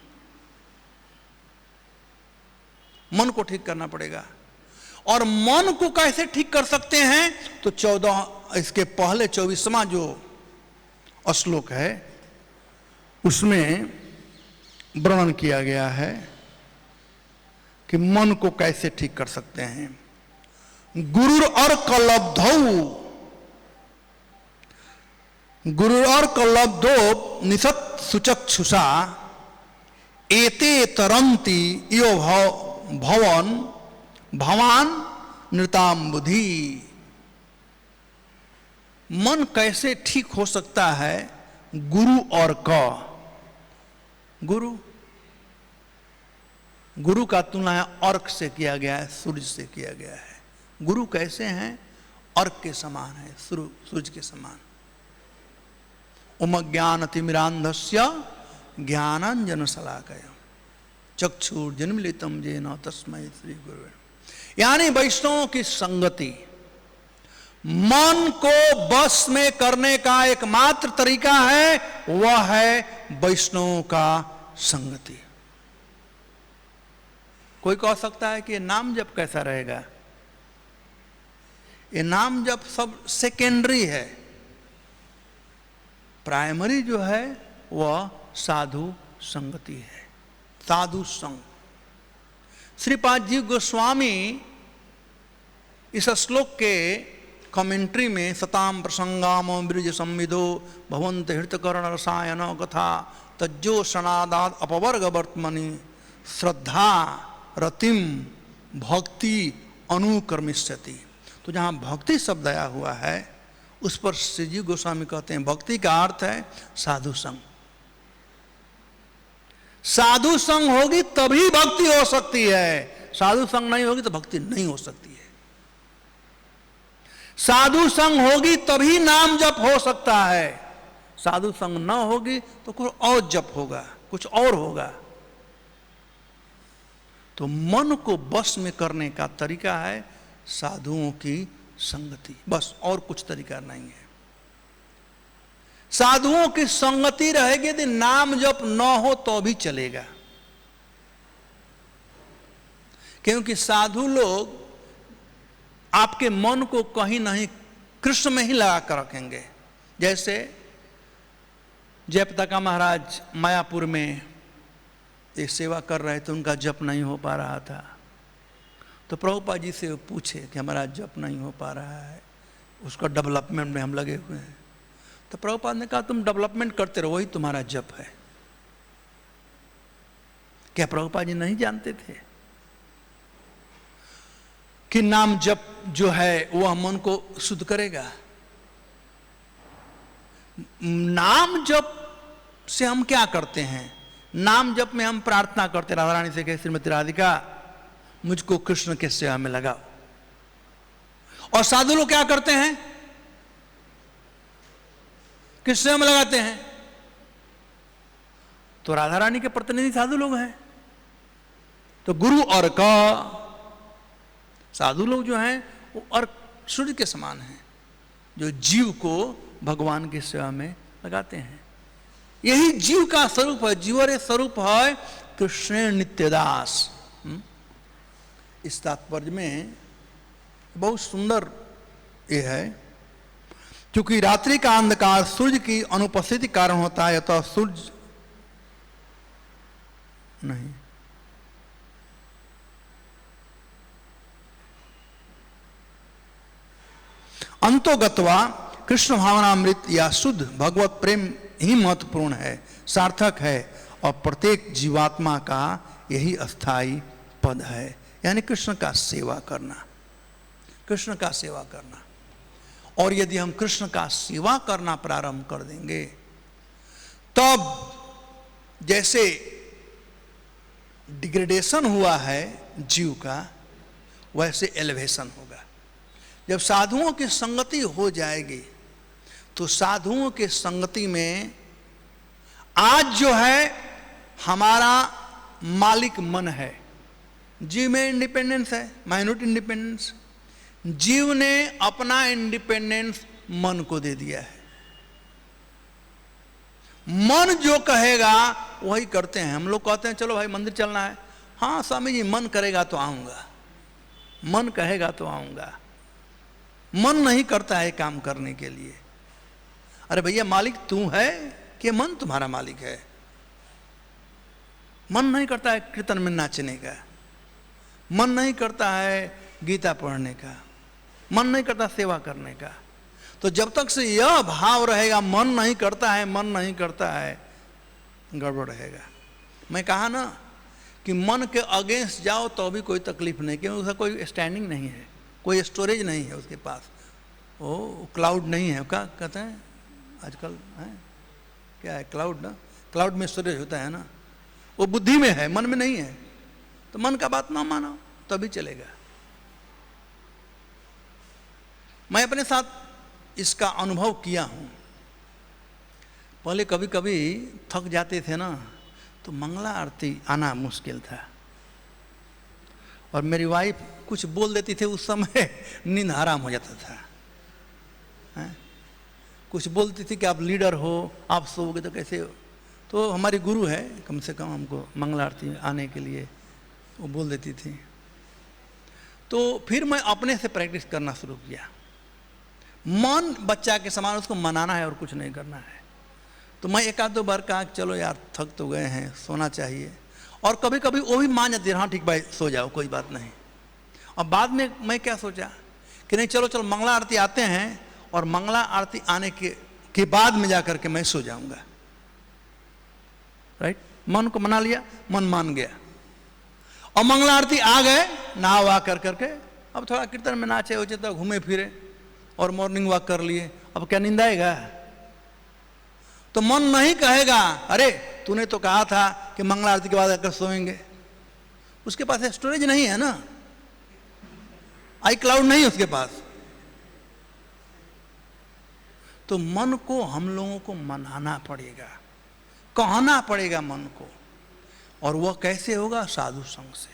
मन को ठीक करना पड़ेगा। और मन को कैसे ठीक कर सकते हैं? तो 14 इसके पहले 24वां जो श्लोक है उसमें वर्णन किया गया है कि मन को कैसे ठीक कर सकते हैं। गुरु और कलब्धौ, गुरु और कलब्धो निसत सुचक्षुषा एते तरंती यो भवन भवान नृताम बुद्धि। मन कैसे ठीक हो सकता है? गुरु और क। गुरु, गुरु का तुलना अर्क से किया गया है, सूर्य से किया गया है। गुरु कैसे हैं? अर्क के समान है, सूर्य के समान। उम ज्ञानतिमिरान्धस्य ज्ञानांजन शलाकया चक्षुर्जन्मीलितं येन तस्मै श्री गुरुवे। यानी वैष्णवों की संगति, मन को बस में करने का एकमात्र तरीका है वह है वैष्णवों का संगति। कोई कह सकता है कि नाम जप कैसा रहेगा? ये नाम जप सब सेकेंडरी है, प्राइमरी जो है वह साधु संगति है, साधु संग। श्रीपाद जी गोस्वामी इस श्लोक के कमेंट्री में सताम प्रसंगाम ब्रिज संविदो भवंत हृतकर्ण रसायन कथा तज्जो सनादाद अपवर्ग वर्तमनि श्रद्धा रतिम भक्ति अनुकर्मिष्यति। तो जहाँ भक्ति शब्द आया हुआ है उस पर श्री जी गोस्वामी कहते हैं भक्ति का अर्थ है साधु संग। साधु संग होगी तभी भक्ति हो सकती है, साधु संग नहीं होगी तो भक्ति नहीं हो सकती है। साधु संग होगी तभी नाम जप हो सकता है, साधु संग न होगी तो कुछ और जप होगा, कुछ और होगा। तो मन को बस में करने का तरीका है साधुओं की संगति, बस और कुछ तरीका नहीं है। साधुओं की संगति रहेगी, यदि नाम जप न हो तो भी चलेगा, क्योंकि साधु लोग आपके मन को कहीं नहीं कृष्ण में ही लगा कर रखेंगे। जैसे जयप्रताका महाराज मायापुर में एक सेवा कर रहे थे, उनका जप नहीं हो पा रहा था, तो प्रभुपाद जी से पूछे कि हमारा जप नहीं हो पा रहा है, उसका डेवलपमेंट में हम लगे हुए हैं। तो प्रभुपाद ने कहा तुम डेवलपमेंट करते रहो, वही तुम्हारा जप है। क्या प्रभुपाद जी नहीं जानते थे कि नाम जप जो है वह मन को शुद्ध करेगा? नाम जप से हम क्या करते हैं? नाम जप में हम प्रार्थना करते, राधा रानी से कहे श्रीमती राधिका मुझको कृष्ण के सेवा में लगाओ। और साधु लोग क्या करते हैं? किस सेवा में लगाते हैं? तो राधा रानी के प्रतिनिधि साधु लोग हैं। तो गुरु और का साधु लोग जो हैं वो और सूर्य के समान हैं, जो जीव को भगवान की सेवा में लगाते हैं। यही जीव का स्वरूप है, जीवरे स्वरूप है कृष्ण नित्यदास। इस तात्पर्य में बहुत सुंदर ये है, क्योंकि रात्रि का अंधकार सूर्य की अनुपस्थिति कारण होता है, अतः सूर्य नहीं। अंतोगत्वा कृष्ण भावनामृत या शुद्ध भगवत प्रेम ही महत्वपूर्ण है, सार्थक है, और प्रत्येक जीवात्मा का यही अस्थाई पद है। यानी कृष्ण का सेवा करना, कृष्ण का सेवा करना। और यदि हम कृष्ण का सेवा करना प्रारंभ कर देंगे, तब जैसे डिग्रेडेशन हुआ है जीव का, वैसे एलिवेशन होगा। जब साधुओं की संगति हो जाएगी, तो साधुओं की संगति में आज जो है हमारा मालिक मन है। जीव में इंडिपेंडेंस है, माइनॉरिटी इंडिपेंडेंस। जीव ने अपना इंडिपेंडेंस मन को दे दिया है। मन जो कहेगा वही करते हैं। हम लोग कहते हैं चलो भाई मंदिर चलना है, हाँ स्वामी जी मन करेगा तो आऊंगा, मन कहेगा तो आऊंगा। मन नहीं करता है काम करने के लिए। अरे भैया मालिक तू है कि मन तुम्हारा मालिक है? मन नहीं करता है कीर्तन में नाचने का, मन नहीं करता है गीता पढ़ने का, मन नहीं करता सेवा करने का। तो जब तक से यह भाव रहेगा मन नहीं करता है, मन नहीं करता है, गड़बड़ रहेगा। मैं कहा ना कि मन के अगेंस्ट जाओ तो भी कोई तकलीफ नहीं, क्योंकि उसका कोई स्टैंडिंग नहीं है, कोई स्टोरेज नहीं है उसके पास, वो क्लाउड नहीं है। क्या कहते हैं आजकल है, क्या है क्लाउड ना, क्लाउड में स्टोरेज होता है ना, वो बुद्धि में है, मन में नहीं है। तो मन का बात ना मानो तभी चलेगा। मैं अपने साथ इसका अनुभव किया हूँ। पहले कभी कभी थक जाते थे ना, तो मंगला आरती आना मुश्किल था, और मेरी वाइफ कुछ बोल देती थी, उस समय नींद हराम हो जाता था। कुछ बोलती थी कि आप लीडर हो, आप सोओगे तो कैसे हो। तो हमारी गुरु है, कम से कम हमको मंगला आरती आने के लिए वो बोल देती थी। तो फिर मैं अपने से प्रैक्टिस करना शुरू किया। मन बच्चा के समान, उसको मनाना है और कुछ नहीं करना है। तो मैं एक आध दो बार कहा चलो यार थक तो गए हैं, सोना चाहिए। और कभी कभी वो भी मान जाती है, हाँ ठीक भाई सो जाओ कोई बात नहीं। और बाद में मैं क्या सोचा कि नहीं चलो चलो मंगला आरती आते हैं, और मंगला आरती आने के बाद में जाकर के मैं सो जाऊंगा। राइट, मन को मना लिया, मन मान गया। और मंगला आरती आ गए, नहा वा कर करके अब थोड़ा कीर्तन में नाचे उचे तो घूमे फिरे और मॉर्निंग वॉक कर लिए। अब क्या नींद आएगा? तो मन नहीं कहेगा अरे तूने तो कहा था कि मंगला आरती के बाद आकर सोएंगे। उसके पास स्टोरेज नहीं है ना, आई क्लाउड नहीं है उसके पास। तो मन को हम लोगों को मनाना पड़ेगा, कहना पड़ेगा मन को। और वह कैसे होगा? साधु संग से।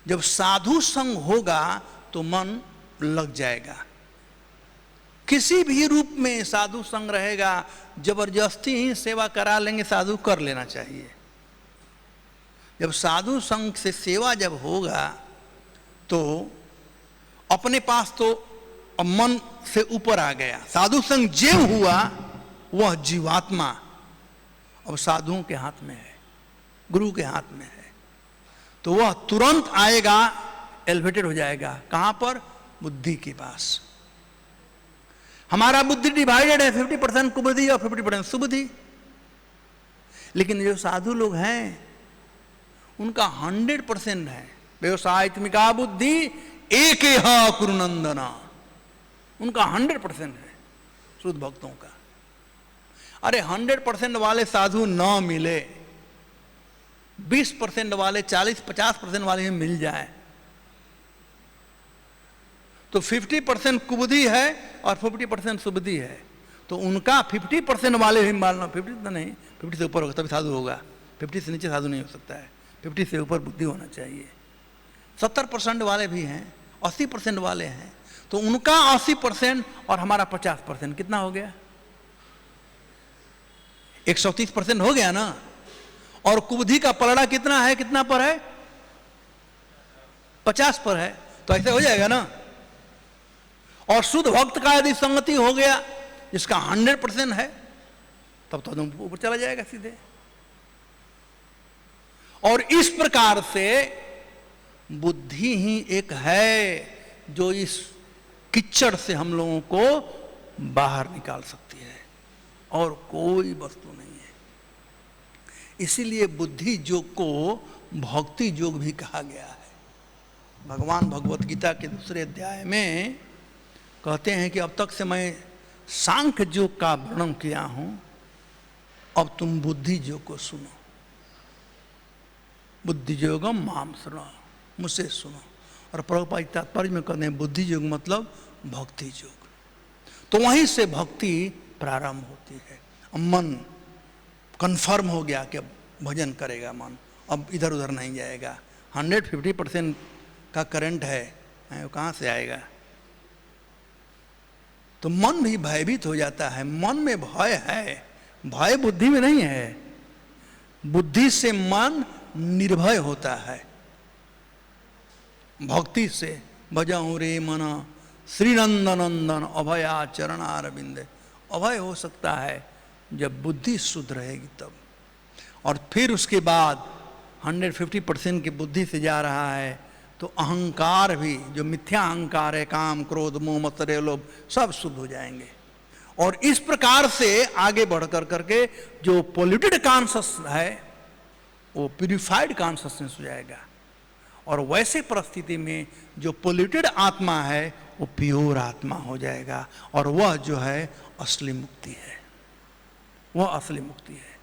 जब साधु संग होगा तो मन लग जाएगा। किसी भी रूप में साधु संग रहेगा, जबरदस्ती ही सेवा करा लेंगे, साधु कर लेना चाहिए। जब साधु संग से सेवा जब होगा तो अपने पास तो मन से ऊपर आ गया। साधु संग जो हुआ वह जीवात्मा अब साधुओं के हाथ में है, गुरु के हाथ में है। तो वह तुरंत आएगा एलिवेटेड हो जाएगा। कहां पर? बुद्धि के पास। हमारा बुद्धि डिवाइडेड है, 50% कुबुद्धि और 50% सुबुद्धि। लेकिन जो साधु लोग हैं उनका 100% है। व्यवसायत्मिका बुद्धि एक कुरुनंदना, उनका 100% है शुद्ध भक्तों का। अरे 100% वाले साधु न मिले, 20% वाले, 40-50% वाले ही मिल जाए तो 50% कुबुद्धि है और 50% सुबुद्धि है, तो उनका 50% वाले भी मानना, 50 तो नहीं, 50 से ऊपर होगा तभी साधु होगा, 50 से नीचे साधु नहीं हो सकता है, 50 से ऊपर बुद्धि होना चाहिए। 70% वाले भी हैं, 80% वाले हैं, तो उनका 80% और हमारा 50% कितना हो गया? 130% हो गया ना। और कुबुद्धि का पलड़ा कितना है, कितना पर है? 50 पर है, तो ऐसे हो जाएगा ना। और शुद्ध भक्त का यदि संगति हो गया जिसका 100% है, तब तो ऊपर चला जाएगा सीधे। और इस प्रकार से बुद्धि ही एक है जो इस कीचड़ से हम लोगों को बाहर निकाल सकती है, और कोई वस्तु नहीं है। इसीलिए बुद्धि योग को भक्ति योग भी कहा गया है। भगवान भगवत गीता के दूसरे अध्याय में कहते हैं कि अब तक से मैं सांख्य योग का वर्णन किया हूं, अब तुम बुद्धि योग को सुनो। बुद्धि योगम माम सुनो, मुझसे सुनो। और प्रभुपाद तात्पर्य में कहते हैं बुद्धि योग मतलब भक्ति योग। तो वहीं से भक्ति प्रारंभ होती है। अब मन कन्फर्म हो गया कि अब भजन करेगा मन, अब इधर उधर नहीं जाएगा। 150% का करंट है, वो कहाँ से आएगा? तो मन भी भयभीत हो जाता है। मन में भय है, भय बुद्धि में नहीं है। बुद्धि से मन निर्भय होता है। भक्ति से भजहु रे मना श्रीनंदन नंदन अभया चरणारविंद। अभय हो सकता है जब बुद्धि शुद्ध रहेगी तब। और फिर उसके बाद 150% की बुद्धि से जा रहा है तो अहंकार भी, जो मिथ्या अहंकार है, काम क्रोध मोह मत्सर्य लोभ, सब शुद्ध हो जाएंगे। और इस प्रकार से आगे बढ़कर करके जो पोल्यूटेड कॉन्शस है वो प्यूरिफाइड कॉन्शसनेस हो जाएगा। और वैसे परिस्थिति में जो पोल्यूटेड आत्मा है वो प्योर आत्मा हो जाएगा, और वह जो है असली मुक्ति है, वह असली मुक्ति है।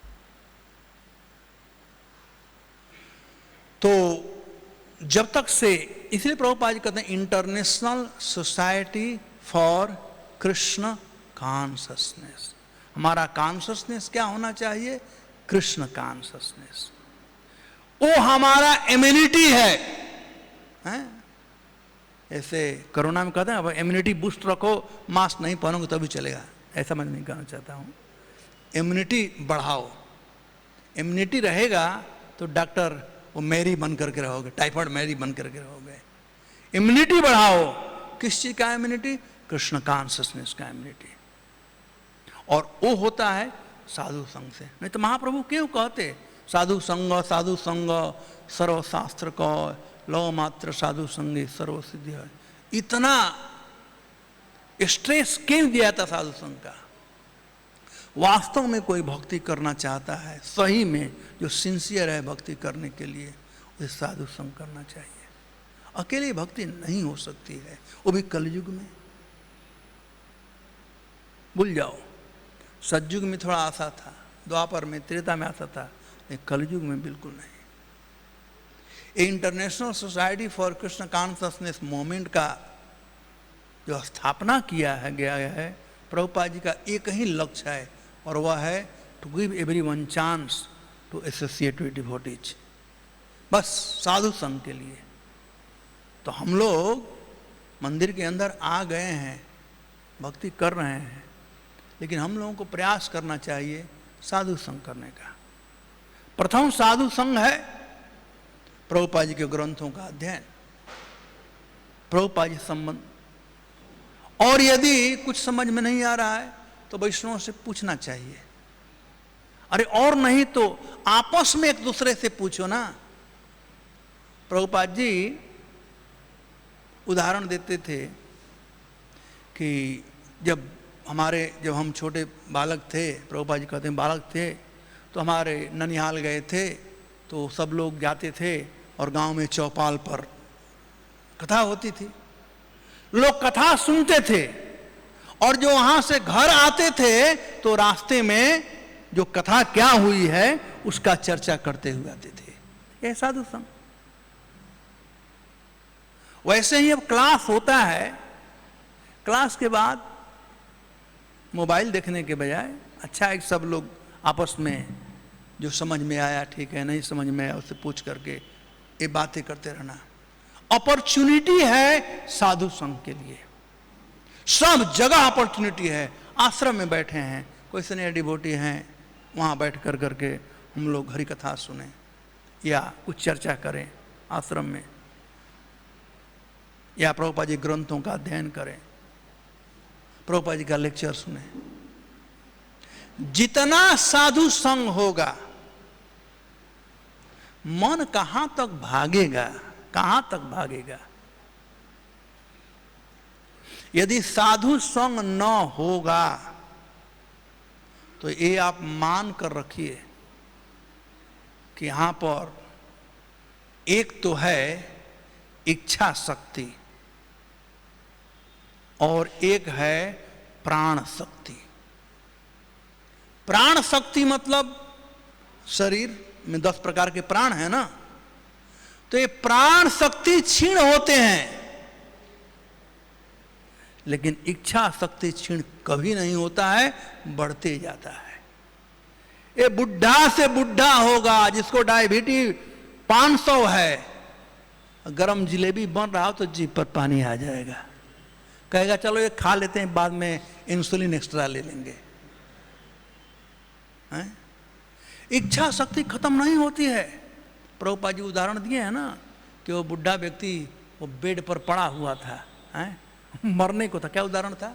तो जब तक से, इसलिए प्रभुपाद जी कहते हैं international society for Krishna consciousness. हमारा कॉन्शसनेस क्या होना चाहिए? कृष्ण कॉन्शसनेस। वो हमारा इम्यूनिटी है, हैं? ऐसे कोरोना में कहते हैं अब इम्यूनिटी बूस्ट रखो, मास्क नहीं पहनोगे तभी चलेगा, ऐसा मैं नहीं कहना चाहता हूँ। इम्यूनिटी बढ़ाओ। इम्यूनिटी रहेगा तो डॉक्टर वो मैरी बन करके रहोगे, टाइफाइड मैरी बन करके रहोगे। इम्यूनिटी बढ़ाओ। किस चीज का इम्यूनिटी? कृष्ण कॉन्शसनेस का इम्यूनिटी। और वो होता है साधु संग से। नहीं तो महाप्रभु क्यों कहते साधु संग सर्वशास्त्र को लो मात्र साधु संगी सर्व सिद्धि है। इतना स्ट्रेस क्यों दिया था साधु संग का? वास्तव में कोई भक्ति करना चाहता है, सही में जो सिंसियर है भक्ति करने के लिए, उसे साधु संग करना चाहिए। अकेले भक्ति नहीं हो सकती है, वो भी कलयुग में। भूल जाओ, सतयुग में थोड़ा आशा था, द्वापर में त्रेता में आशा था, लेकिन कलयुग में बिल्कुल नहीं। International society for Krishna consciousness movement का जो स्थापना किया है गया है, प्रभुपाद जी का एक ही लक्ष्य है, और वह है to give everyone chance to associate with devotees. बस साधु संघ के लिए। तो हम लोग मंदिर के अंदर आ गए हैं, भक्ति कर रहे हैं, लेकिन हम लोगों को प्रयास करना चाहिए साधु संघ करने का। प्रथम साधु संघ है प्रभुपाद जी के ग्रंथों का अध्ययन, प्रभुपाद जी संबंध। और यदि कुछ समझ में नहीं आ रहा है तो वैष्णव से पूछना चाहिए। अरे और नहीं तो आपस में एक दूसरे से पूछो ना। प्रभुपाद जी उदाहरण देते थे कि जब हम छोटे बालक थे, प्रभुपाद जी कहते हैं बालक थे, तो हमारे ननिहाल गए थे, तो सब लोग जाते थे और गांव में चौपाल पर कथा होती थी, लोग कथा सुनते थे, और जो वहां से घर आते थे तो रास्ते में जो कथा क्या हुई है उसका चर्चा करते हुए आते थे। यह साधु संग। वैसे ही अब क्लास होता है, क्लास के बाद मोबाइल देखने के बजाय अच्छा है कि सब लोग आपस में जो समझ में आया ठीक है, नहीं समझ में आया उससे पूछ करके ये बातें करते रहना। अपॉर्चुनिटी है साधु संघ के लिए, सब जगह अपॉर्चुनिटी है। आश्रम में बैठे हैं, कोई सीनियर डिवोटी हैं, वहाँ बैठ कर करके हम लोग हरि कथा सुने या कुछ चर्चा करें आश्रम में, या प्रभुपाद जी ग्रंथों का अध्ययन करें, प्रभुपाद जी का लेक्चर सुने। जितना साधु संग होगा, मन कहां तक भागेगा, कहां तक भागेगा। यदि साधु संग न होगा तो ये आप मान कर रखिए कि यहां पर एक तो है इच्छा शक्ति और एक है प्राण शक्ति। प्राण शक्ति मतलब शरीर में 10 प्रकार के प्राण है ना, तो ये प्राण शक्ति क्षीण होते हैं, लेकिन इच्छा शक्ति क्षीण कभी नहीं होता है, बढ़ते जाता है। ये बुढ़ा से बुढ़ा होगा, जिसको डायबिटीज 500 है, गरम जिलेबी बन रहा हो तो जीभ पर पानी आ जाएगा, कहेगा चलो ये खा लेते हैं, बाद में इंसुलिन एक्स्ट्रा ले लेंगे। इच्छा शक्ति खत्म नहीं होती है। प्रभुपाद जी उदाहरण दिए हैं ना कि वो बुढ़ा व्यक्ति वो बेड पर पड़ा हुआ था, मरने को था, क्या उदाहरण था?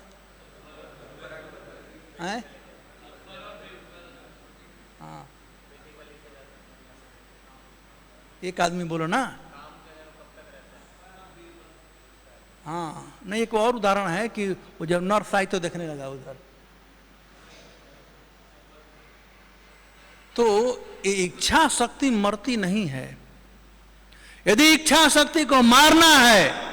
हाँ, एक आदमी बोलो ना। हाँ, नहीं, एक और उदाहरण है कि वो जब नर्स आई तो देखने लगा उधर। तो इच्छा शक्ति मरती नहीं है। यदि इच्छा शक्ति को मारना है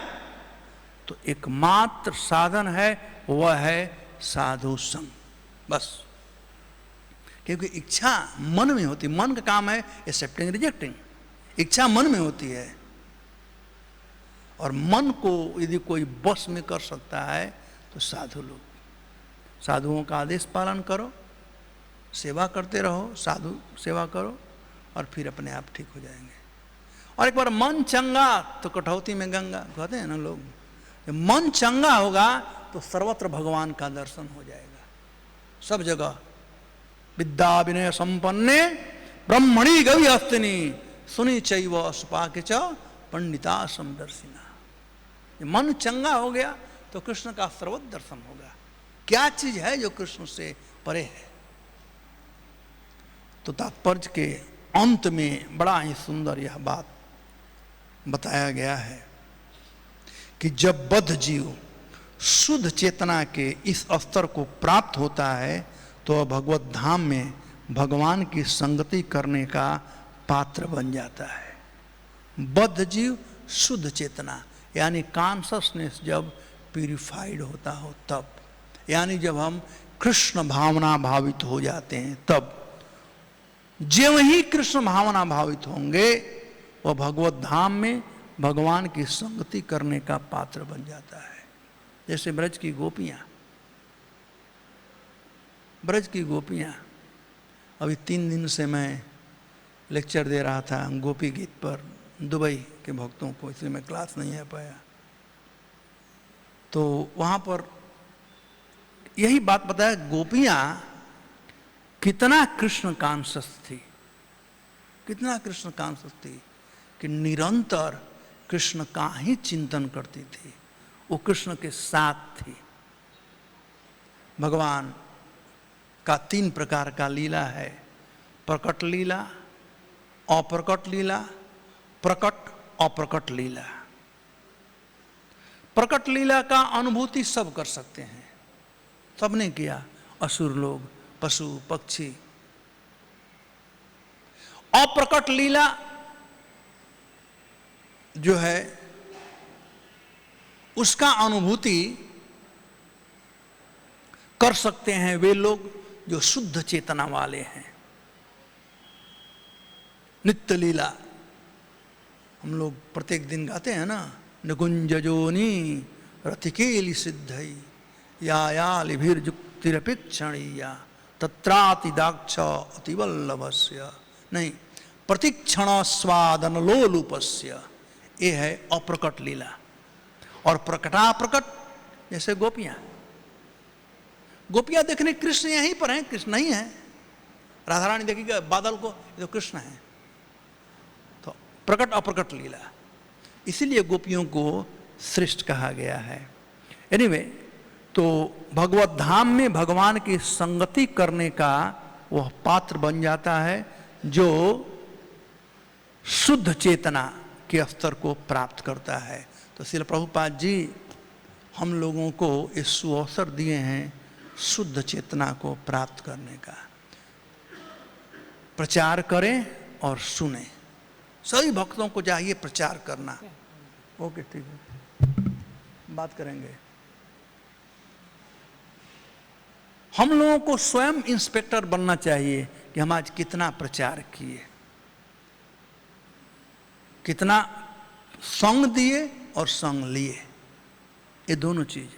तो एकमात्र साधन है, वह है साधु संग, बस। क्योंकि इच्छा मन में होती, मन का काम है एक्सेप्टिंग रिजेक्टिंग, इच्छा मन में होती है। और मन को यदि कोई बस में कर सकता है तो साधु लोग। साधुओं का आदेश पालन करो, सेवा करते रहो, साधु सेवा करो, और फिर अपने आप ठीक हो जाएंगे। और एक बार मन चंगा तो कटौती में गंगा, कहते हैं ना लोग। जब मन चंगा होगा तो सर्वत्र भगवान का दर्शन हो जाएगा, सब जगह। विद्या विनय संपन्ने ब्रह्मणी गवि हस्तिनी सुनी चैव सुपाके च पंडिता समदर्शिना। मन चंगा हो गया तो कृष्ण का सर्वत्र दर्शन होगा। क्या चीज है जो कृष्ण से परे है? तो तात्पर्य के अंत में बड़ा ही सुंदर यह बात बताया गया है कि जब बद्ध जीव शुद्ध चेतना के इस स्तर को प्राप्त होता है तो वह भगवत धाम में भगवान की संगति करने का पात्र बन जाता है। बद्ध जीव शुद्ध चेतना यानी कॉन्शसनेस जब प्यूरिफाइड होता हो तब, यानी जब हम कृष्ण भावना भावित हो जाते हैं तब। जो ही कृष्ण भावना भावित होंगे वह भगवत धाम में भगवान की संगति करने का पात्र बन जाता है। जैसे ब्रज की गोपियां, ब्रज की गोपियां, अभी 3 दिन से मैं लेक्चर दे रहा था गोपी गीत पर दुबई के भक्तों को, इसलिए मैं क्लास नहीं आ पाया। तो वहाँ पर यही बात बताया, गोपियाँ कितना कृष्ण कॉन्शस थी, कितना कृष्ण कॉन्शस थी कि निरंतर कृष्ण का ही चिंतन करती थी, वो कृष्ण के साथ थी। भगवान का 3 प्रकार का लीला है, प्रकट लीला, अप्रकट लीला, प्रकट अप्रकट लीला। प्रकट लीला का अनुभूति सब कर सकते हैं, सबने किया, असुर लोग, पशु पक्षी। अप्रकट लीला जो है उसका अनुभूति कर सकते हैं वे लोग जो शुद्ध चेतना वाले हैं। नित्य लीला हम लोग प्रत्येक दिन गाते हैं ना, निकुंजजोनी रतिकेली सिद्धई या लिभिर्जुक्तिरपेक्षणीया तत्राति दाक्ष अतिवल्लभस्य, नहीं, प्रतिक्षण स्वादन लोलुपस्य, ये है अप्रकट लीला। और प्रकटा प्रकट जैसे गोपियां, गोपियां देखने कृष्ण यहीं पर हैं, कृष्ण नहीं है। राधा रानी देखिएगा बादल को, ये तो कृष्ण है। तो प्रकट अप्रकट लीला, इसीलिए गोपियों को श्रेष्ठ कहा गया है। एनीवे, तो भगवत धाम में भगवान की संगति करने का वह पात्र बन जाता है जो शुद्ध चेतना के स्तर को प्राप्त करता है। तो श्रील प्रभुपाद जी हम लोगों को इस सुअवसर दिए हैं शुद्ध चेतना को प्राप्त करने का। प्रचार करें और सुने, सभी भक्तों को चाहिए प्रचार करना। ओके, ठीक है, बात करेंगे। हम लोगों को स्वयं इंस्पेक्टर बनना चाहिए कि हम आज कितना प्रचार किए, कितना संग दिए और संग लिए, ये दोनों चीज।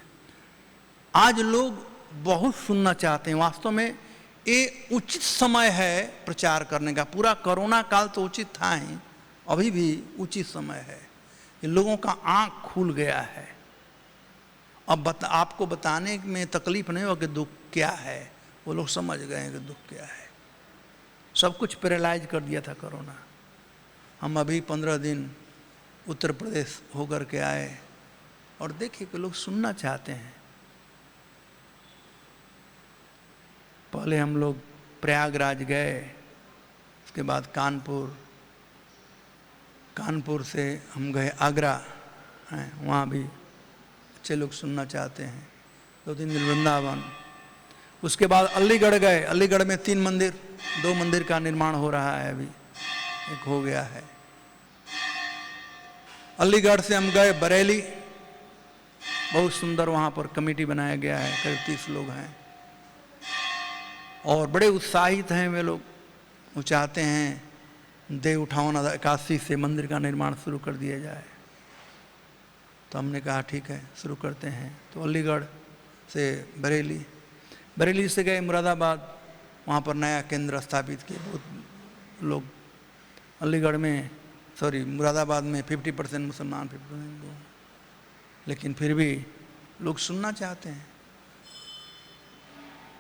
आज लोग बहुत सुनना चाहते हैं, वास्तव में ये उचित समय है प्रचार करने का। पूरा कोरोना काल तो उचित था ही, अभी भी उचित समय है कि लोगों का आंख खुल गया है। अब आपको बताने में तकलीफ नहीं हो कि दुख क्या है, वो लोग समझ गए हैं कि दुख क्या है। सब कुछ पैरालाइज कर दिया था कोरोना। हम अभी 15 दिन उत्तर प्रदेश होकर के आए और देखिए कि लोग सुनना चाहते हैं। पहले हम लोग प्रयागराज गए, उसके बाद कानपुर, कानपुर से हम गए आगरा, वहाँ भी अच्छे लोग सुनना चाहते हैं। 2-3 दिन वृंदावन, उसके बाद अलीगढ़ गए। अलीगढ़ में 3 मंदिर, 2 मंदिर का निर्माण हो रहा है, अभी एक हो गया है। अलीगढ़ से हम गए बरेली, बहुत सुंदर वहाँ पर कमेटी बनाया गया है, करीब 30 लोग हैं और बड़े उत्साहित हैं वे लोग। वो चाहते हैं देव उठावन 81 से मंदिर का निर्माण शुरू कर दिया जाए। तो हमने कहा ठीक है, शुरू करते हैं। तो अलीगढ़ से बरेली, बरेली से गए मुरादाबाद, वहाँ पर नया केंद्र स्थापित किए। बहुत लोग अलीगढ़ में, सॉरी मुरादाबाद में 50% मुसलमान, 50% हिंदू, लेकिन फिर भी लोग सुनना चाहते हैं।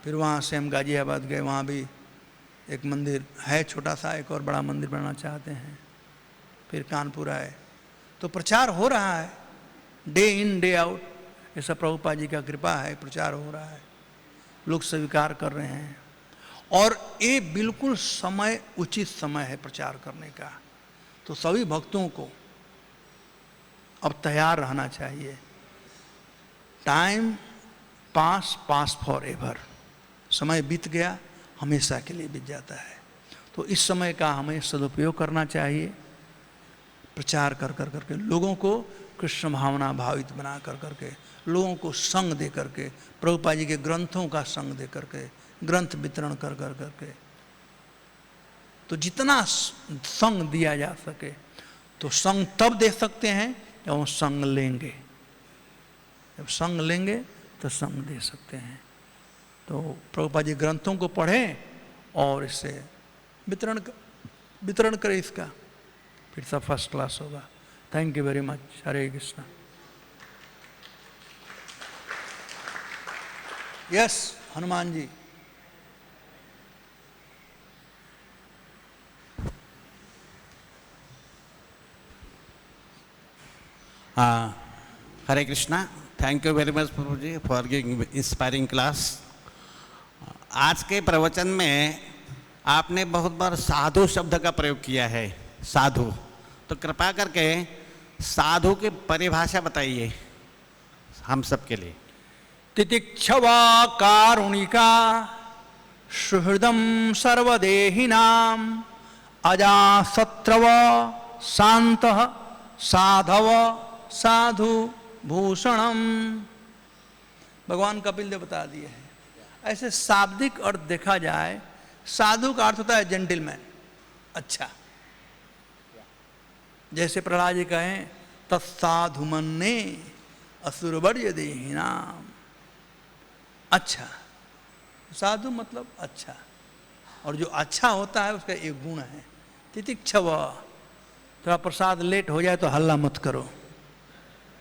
फिर वहाँ से हम गाजियाबाद गए, वहाँ भी एक मंदिर है छोटा सा, एक और बड़ा मंदिर बनाना चाहते हैं। फिर कानपुर आए, तो प्रचार हो रहा है डे इन डे आउट। ऐसा प्रभुपाद जी का कृपा है, प्रचार हो रहा है, लोग स्वीकार कर रहे हैं। और ये बिल्कुल समय, उचित समय है प्रचार करने का। तो सभी भक्तों को अब तैयार रहना चाहिए। टाइम पास फॉर एवर, समय बीत गया, हमेशा के लिए बीत जाता है। तो इस समय का हमें सदुपयोग करना चाहिए, प्रचार कर करके लोगों को कृष्ण भावना भावित बना करके, लोगों को संग दे करके, प्रभुपाद जी के ग्रंथों का संग दे करके, ग्रंथ वितरण कर करके। तो जितना संग दिया जा सके, तो संग तब दे सकते हैं जब हम संग लेंगे। जब संग लेंगे तो संग दे सकते हैं। तो प्रभुपाद जी ग्रंथों को पढ़ें और इससे वितरण करें इसका, फिर सब फर्स्ट क्लास होगा। Thank you very much. Hare Krishna. Yes Hanuman ji. Hare Krishna. Thank you very much प्रभु जी फॉर गिविंग इंस्पायरिंग क्लास। आज के प्रवचन में आपने बहुत बार साधु शब्द का प्रयोग किया है, साधु। तो कृपा करके साधु की परिभाषा बताइए। हम सबके लिए। तितिक्षवा कारुणिका सुहृदम सर्वदेहिनाम अजासत्रव शांतः साधव साधु भूषणम। भगवान कपिल देव बता दिए हैं। ऐसे शाब्दिक अर्थ देखा जाए, साधु का अर्थ होता है जेंटलमैन, अच्छा। जैसे प्रहलाद जी कहें तत्साधु मन्ने असुरवर्य देहिनाम, अच्छा। साधु मतलब अच्छा, और जो अच्छा होता है उसका एक गुण है तितिक्षव। थोड़ा प्रसाद लेट हो जाए तो हल्ला मत करो,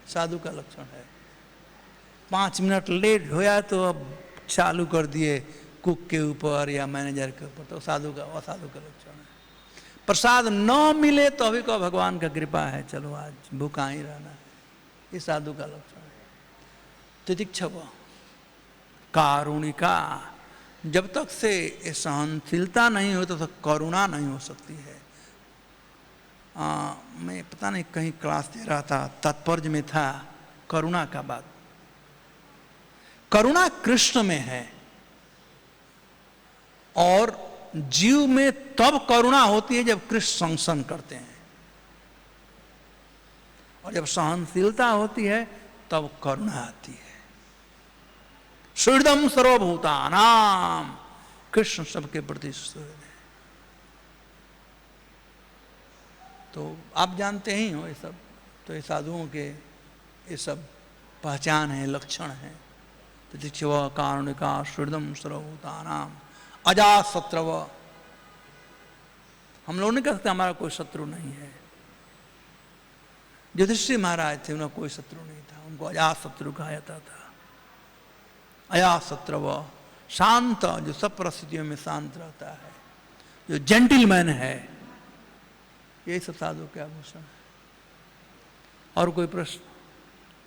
साधु का लक्षण है। 5 मिनट लेट हो जाए तो अब चालू कर दिए कुक के ऊपर या मैनेजर के ऊपर, तो साधु का असाधु का लक्षण है। प्रसाद न मिले तो अभी को भगवान का कृपा है, चलो आज भूखा ही रहना है, ये साधु का लक्षण है। तितिक्षव कारुणिका, जब तक से ये सहनशीलता नहीं हो तो करुणा नहीं हो सकती है। मैं पता नहीं कहीं क्लास दे रहा था, तात्पर्य में था करुणा का बात। करुणा कृष्ण में है, और जीव में तब करुणा होती है जब कृष्ण संसन करते हैं, और जब सहनशीलता होती है तब करुणा आती है। सुहृदम सर्वभूतानाम, कृष्ण सबके प्रति सुहृद है। तो आप जानते ही हो ये सब, तो ये साधुओं के ये सब पहचान है, लक्षण है। तितिक्षव कारुणिका सुहृदम सर्वभूतानाम अजासत्रव। हम लोग नहीं कह सकते हमारा कोई शत्रु नहीं है। युधिष्ठिर महाराज थे, उनका कोई शत्रु नहीं था, उनको अजासत्रु कहा जाता था। अजासत्रव, शांत, जो सब परिस्थितियों में शांत रहता है, जो जेंटलमैन है, यही सब साधु के आभूषण है। और कोई प्रश्न?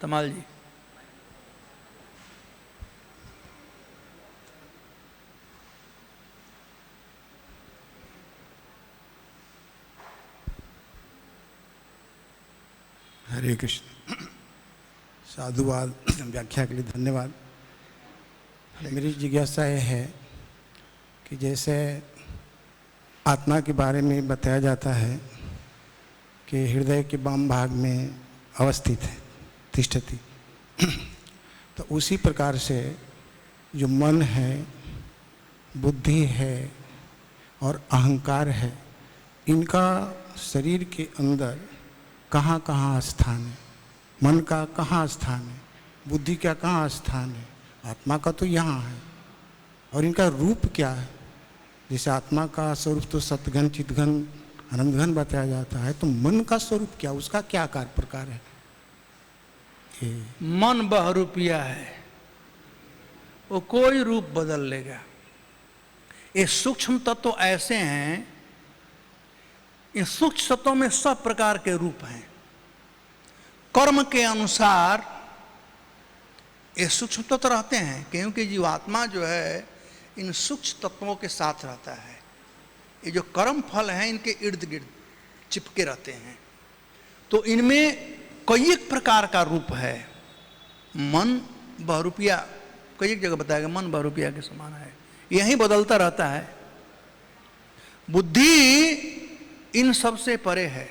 तमाल जी। हरे कृष्ण। साधुवाद व्याख्या के लिए धन्यवाद। मेरी जिज्ञासा यह है कि जैसे आत्मा के बारे में बताया जाता है कि हृदय के वाम भाग में अवस्थित है, तिष्ठति, तो उसी प्रकार से जो मन है, बुद्धि है और अहंकार है, इनका शरीर के अंदर कहाँ कहाँ स्थान है? मन का कहाँ स्थान है? बुद्धि का कहाँ स्थान है? आत्मा का तो यहाँ है। और इनका रूप क्या है? जैसे आत्मा का स्वरूप तो सतघन, चितघन, आनंदघन बताया जाता है, तो मन का स्वरूप क्या, उसका क्या आकार प्रकार है? मन बहुरूपिया है, वो कोई रूप बदल लेगा। ये सूक्ष्म तत्व ऐसे हैं, इन सूक्ष्म तत्वों में सब प्रकार के रूप हैं। कर्म के अनुसार ये सूक्ष्म तत्व रहते हैं, क्योंकि जीवात्मा जो है इन सूक्ष्म तत्वों के साथ रहता है। ये जो कर्म फल हैं इनके इर्द गिर्द चिपके रहते हैं, तो इनमें कई एक प्रकार का रूप है। मन बहुरूपिया, कई एक जगह बताया गया मन बहुरूपिया के समान है, यही बदलता रहता है। बुद्धि इन सब से परे है।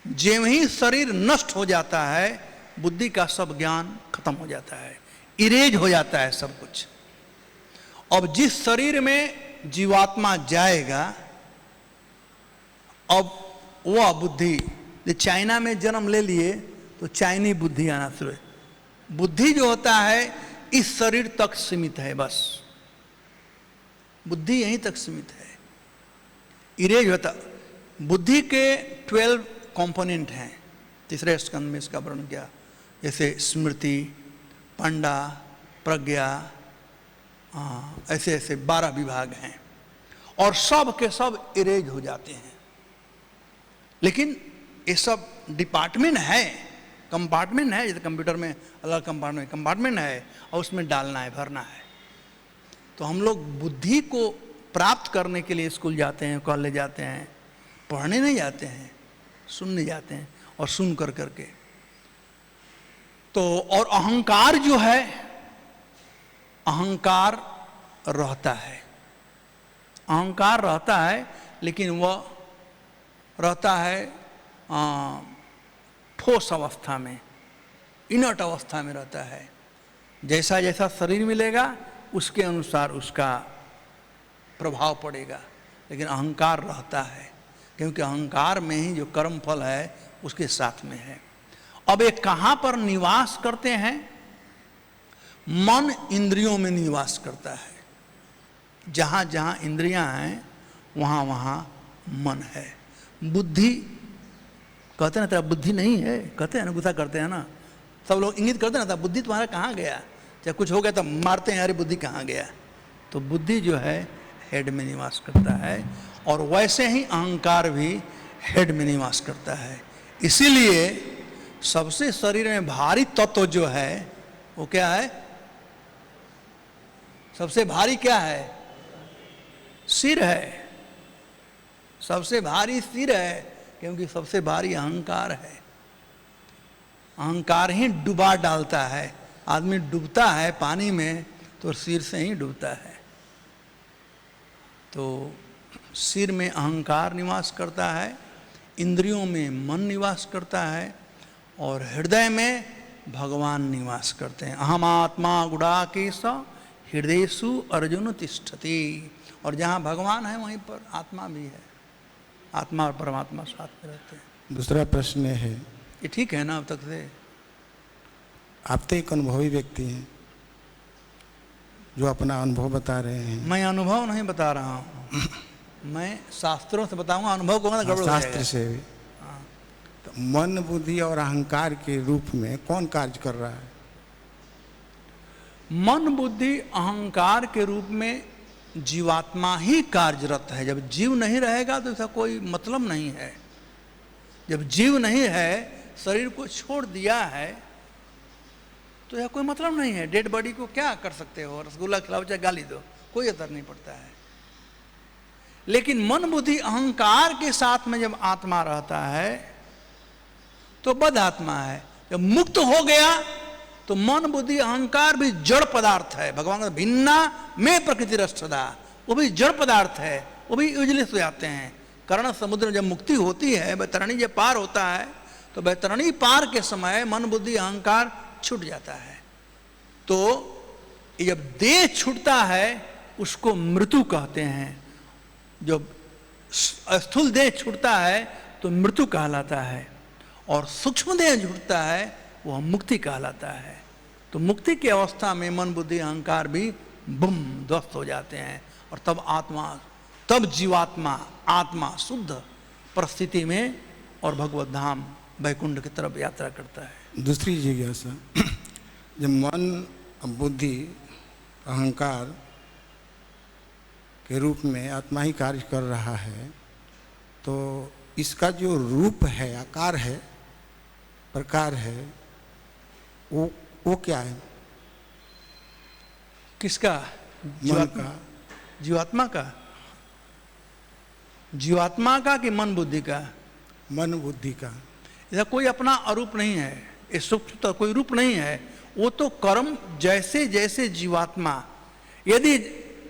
ज्यों ही शरीर नष्ट हो जाता है, बुद्धि का सब ज्ञान खत्म हो जाता है, इरेज हो जाता है सब कुछ। अब जिस शरीर में जीवात्मा जाएगा, अब वह बुद्धि, चाइना में जन्म ले लिए तो चाइनी बुद्धि आना शुरू। बुद्धि जो होता है इस शरीर तक सीमित है, बस बुद्धि यहीं तक सीमित है, इरेज होता। बुद्धि के 12 कंपोनेंट हैं, तीसरे स्कंद में इसका वर्णन किया, जैसे स्मृति, पंडा, प्रज्ञा, ऐसे ऐसे 12 विभाग हैं, और सब के सब इरेज हो जाते हैं। लेकिन ये सब डिपार्टमेंट है, कंपार्टमेंट है, जैसे कंप्यूटर में अलग कंपार्टमेंट है, और उसमें डालना है, भरना है। तो हम लोग बुद्धि को प्राप्त करने के लिए स्कूल जाते हैं, कॉलेज जाते हैं, पढ़ने नहीं जाते हैं, सुनने जाते हैं, और सुन कर करके तो और अहंकार जो है, अहंकार रहता है, अहंकार रहता है, लेकिन वह रहता है ठोस अवस्था में, इनर्ट अवस्था में रहता है। जैसा जैसा शरीर मिलेगा उसके अनुसार उसका प्रभाव पड़ेगा, लेकिन अहंकार रहता है, क्योंकि अहंकार में ही जो कर्म फल है उसके साथ में है। अब ये कहाँ पर निवास करते हैं? मन इंद्रियों में निवास करता है। जहाँ जहाँ इंद्रियां हैं वहाँ वहाँ मन है। बुद्धि कहते हैं ना तेरा बुद्धि नहीं है, कहते हैं ना, गुस्सा करते हैं ना, सब लोग इंगित करते हैं ना, बुद्धि तुम्हारा कहाँ गया, चाहे कुछ हो गया तो मारते हैं, अरे बुद्धि कहाँ गया। तो बुद्धि जो है हेड में निवास करता है, और वैसे ही अहंकार भी हेड में निवास करता है। इसीलिए सबसे शरीर में भारी तत्व जो है वो क्या है? सबसे भारी क्या है? सिर है। सबसे भारी सिर है, क्योंकि सबसे भारी अहंकार है। अहंकार ही डुबा डालता है। आदमी डूबता है पानी में तो सिर से ही डूबता है। तो सिर में अहंकार निवास करता है, इंद्रियों में मन निवास करता है, और हृदय में भगवान निवास करते हैं। अहम आत्मा गुडाकेश हृदयसु अर्जुन तिष्ठति। और जहाँ भगवान है वहीं पर आत्मा भी है। आत्मा और परमात्मा साथ में रहते हैं। दूसरा प्रश्न है, ये ठीक है ना अब तक से? आप तो एक अनुभवी व्यक्ति हैं जो अपना अनुभव बता रहे हैं। मैं अनुभव नहीं बता रहा हूँ, मैं शास्त्रों से बताऊंगा। अनुभव को गड़बड़ हो जाएगा। शास्त्र से भी। तो मन बुद्धि और अहंकार के रूप में कौन कार्य कर रहा है? मन बुद्धि अहंकार के रूप में जीवात्मा ही कार्यरत है। जब जीव नहीं रहेगा तो इसका कोई मतलब नहीं है। जब जीव नहीं है, शरीर को छोड़ दिया है, तो यह कोई मतलब नहीं है। डेड बॉडी को क्या कर सकते हो? रसगुल्ला खिलाओ चाहे गाली दो, कोई असर नहीं पड़ता है। लेकिन मन बुद्धि अहंकार के साथ में जब आत्मा रहता है तो बद्ध आत्मा है। जब मुक्त हो गया तो मन बुद्धि अहंकार भी जड़ पदार्थ है। भगवान का भिन्ना में प्रकृति रष्टदा, वो भी जड़ पदार्थ है, वो भी उजलित हो जाते हैं। कर्ण समुद्र जब मुक्ति होती है, बैतरणी जब पार होता है, तो बैतरणी पार के समय मन बुद्धि अहंकार छूट जाता है। तो जब देह छूटता है उसको मृत्यु कहते हैं। जब स्थूल देह छूटता है तो मृत्यु कहलाता है, और सूक्ष्म देह छूटता है वह मुक्ति कहलाता है। तो मुक्ति की अवस्था में मन बुद्धि अहंकार भी बुम ध्वस्त हो जाते हैं, और तब आत्मा, तब जीवात्मा आत्मा शुद्ध परिस्थिति में और भगवत धाम वैकुंठ की तरफ यात्रा करता है। दूसरी जिज्ञासा, जब मन बुद्धि अहंकार के रूप में आत्मा ही कार्य कर रहा है, तो इसका जो रूप है, आकार है, प्रकार है, वो क्या है? किसका? मन का? जीवात्मा का? जीवात्मा का कि मन बुद्धि का? मन बुद्धि का। ऐसा कोई अपना अरूप नहीं है, इस सूक्ष्म तो कोई रूप नहीं है। वो तो कर्म जैसे जैसे जीवात्मा, यदि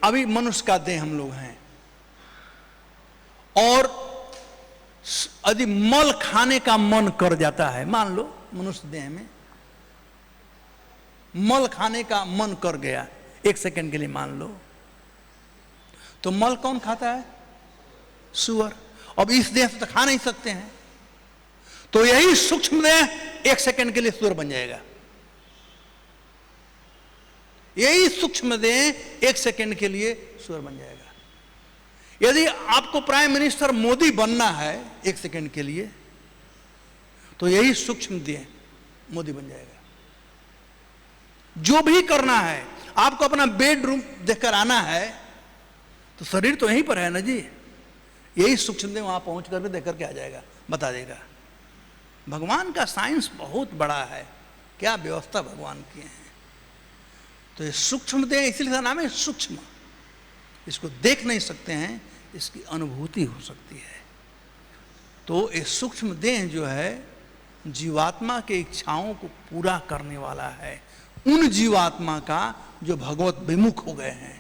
अभी मनुष्य का देह हम लोग हैं, और यदि मल खाने का मन कर जाता है, मान लो मनुष्य देह में मल खाने का मन कर गया, एक सेकंड के लिए मान लो, तो मल कौन खाता है? सुअर। अब इस देह से तो खा नहीं सकते हैं, तो यही सूक्ष्म देह एक सेकंड के लिए सुअर बन जाएगा। यही सूक्ष्म देह एक सेकंड के लिए सुअर बन जाएगा। यदि आपको प्राइम मिनिस्टर मोदी बनना है एक सेकंड के लिए, तो यही सूक्ष्म देह मोदी बन जाएगा। जो भी करना है, आपको अपना बेडरूम देखकर आना है, तो शरीर तो यहीं पर है ना जी, यही सूक्ष्म देह वहां पहुंच कर देख करके आ जाएगा, बता देगा। भगवान का साइंस बहुत बड़ा है, क्या व्यवस्था भगवान की है। तो ये सूक्ष्म देह इसलिए इसका नाम है सूक्ष्म। इसको देख नहीं सकते हैं, इसकी अनुभूति हो सकती है। तो ये सूक्ष्म देह जो है जीवात्मा के इच्छाओं को पूरा करने वाला है, उन जीवात्मा का जो भगवत विमुख हो गए हैं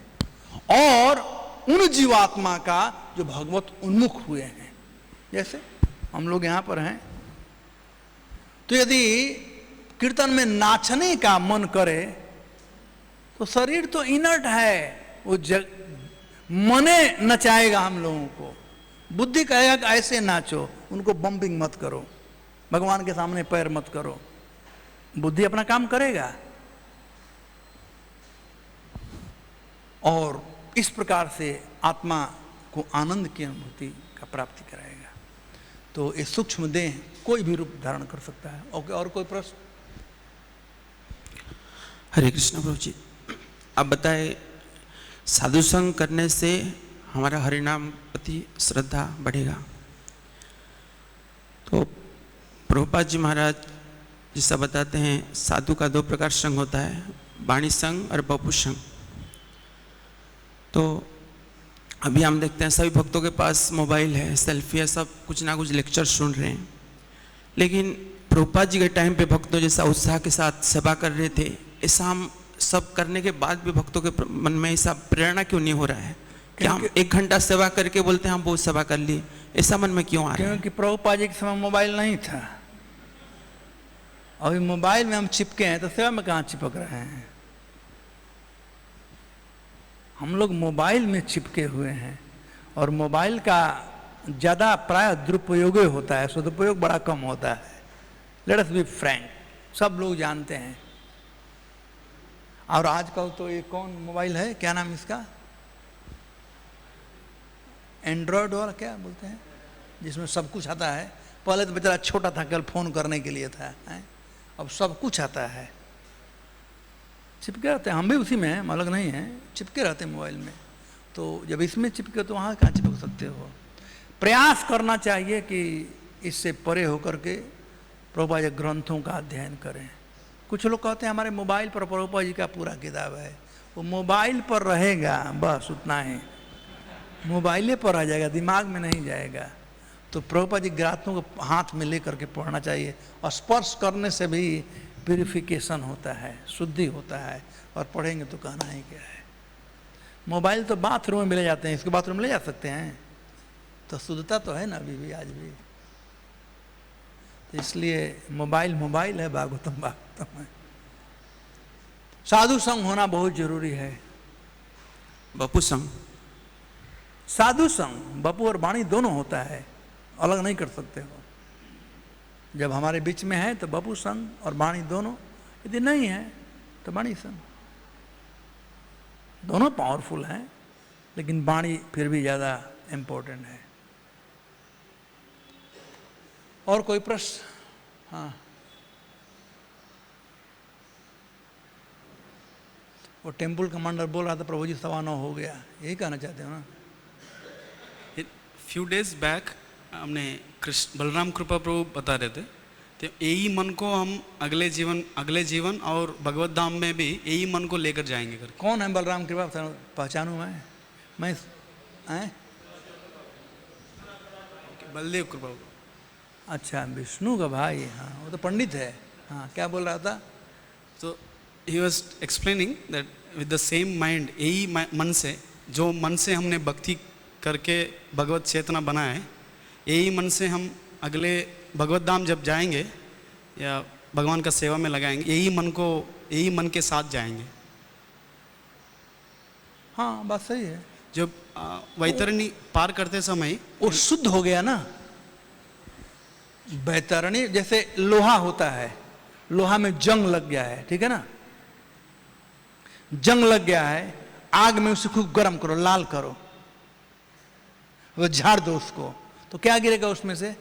और उन जीवात्मा का जो भगवत उन्मुख हुए हैं। जैसे हम लोग यहाँ पर हैं, तो यदि कीर्तन में नाचने का मन करे तो शरीर तो इनर्ट है, वो मने नचाएगा हम लोगों को। बुद्धि कहेगा कि ऐसे नाचो, उनको बम्पिंग मत करो, भगवान के सामने पैर मत करो। बुद्धि अपना काम करेगा और इस प्रकार से आत्मा को आनंद की अनुभूति का प्राप्ति कराएगा। तो ये सूक्ष्म देह कोई भी रूप धारण कर सकता है। ओके, और कोई प्रश्न? हरे कृष्ण प्रभु जी, आप बताए साधु संग करने से हमारा हरिनाम प्रति श्रद्धा बढ़ेगा। तो प्रभुपाद जी महाराज जैसा बताते हैं, साधु का 2 प्रकार संग होता है, वाणी संग और बपु संग। तो अभी हम देखते हैं सभी भक्तों के पास मोबाइल है, सेल्फी है, सब कुछ ना कुछ लेक्चर सुन रहे हैं। लेकिन प्रभुपाद जी के टाइम पे भक्तों जैसा उत्साह के साथ सेवा कर रहे थे, ऐसा हम सब करने के बाद भी भक्तों के मन में ऐसा प्रेरणा क्यों नहीं हो रहा है कि हम 1 घंटा सेवा करके बोलते हैं हम बहुत सेवा कर ली, ऐसा मन में क्यों आ रहा है? क्योंकि प्रभुपाद जी के समय मोबाइल नहीं था। अभी मोबाइल में हम चिपके हैं तो सेवा में कहाँ चिपक रहे हैं? हम लोग मोबाइल में चिपके हुए हैं और मोबाइल का ज़्यादा प्राय दुरुपयोग होता है, सदुपयोग बड़ा कम होता है। लेट अस बी फ्रैंक, सब लोग जानते हैं। और आजकल तो ये कौन मोबाइल है, क्या नाम इसका, एंड्रॉयड वाला क्या बोलते हैं, जिसमें सब कुछ आता है। पहले तो बेचारा छोटा था, केवल फ़ोन करने के लिए था, अब सब कुछ आता है। चिपके रहते हैं, हम भी उसी में हैं, अलग नहीं है, चिपके रहते हैं मोबाइल में। तो जब इसमें चिपके तो वहाँ कहाँ चिपक सकते हो? प्रयास करना चाहिए कि इससे परे होकर के प्रभुपाद जी ग्रंथों का अध्ययन करें। कुछ लोग कहते हैं हमारे मोबाइल पर प्रभुपाद जी का पूरा किताब है। वो मोबाइल पर रहेगा, बस उतना ही, मोबाइले पर आ जाएगा, दिमाग में नहीं जाएगा। तो प्रभुपाद जी ग्रंथों को हाथ में ले करके पढ़ना चाहिए। और स्पर्श करने से भी प्यूरिफिकेशन होता है, शुद्धि होता है, और पढ़ेंगे तो कहना ही क्या है। मोबाइल तो बाथरूम में ले जाते हैं, इसको बाथरूम में ले जा सकते हैं, तो शुद्धता तो है ना अभी भी, आज भी। तो इसलिए मोबाइल मोबाइल है, भागवतम भागवतम है। साधु संग होना बहुत जरूरी है। बपु संग, साधु संग बपु और वाणी दोनों होता है, अलग नहीं कर सकते हो। जब हमारे बीच में है तो बपु संग और वाणी दोनों, यदि नहीं है तो वाणी संग। दोनों पावरफुल हैं, लेकिन वाणी फिर भी ज़्यादा इम्पोर्टेंट है। और कोई प्रश्न? हाँ, वो टेम्पल कमांडर बोल रहा था प्रभु जी 9:15 हो गया, यही कहना चाहते हो ना? फ्यू डेज बैक हमने बलराम कृपा प्रभु बता रहे थे, तो यही मन को हम अगले जीवन और भगवत धाम में भी यही मन को लेकर जाएंगे करके। कौन है बलराम कृपा, पहचानूं मैं बलदेव कृपा। अच्छा, विष्णु का भाई, हाँ वो तो पंडित है। हाँ, क्या बोल रहा था? तो he was explaining that with the same mind, यही मन से, जो मन से हमने भक्ति करके भगवत चेतना बना है, यही मन से हम अगले भगवत धाम जब जाएंगे या भगवान का सेवा में लगाएंगे, यही मन के साथ जाएंगे। हाँ, बात सही है। जब वैतरणी पार करते समय वो शुद्ध हो गया ना। वैतरणी जैसे लोहा होता है, लोहा में जंग लग गया है, ठीक है ना, जंग लग गया है, आग में उसे खूब गर्म करो, लाल करो, वो झाड़ दो उसको, तो क्या गिरेगा उसमें से?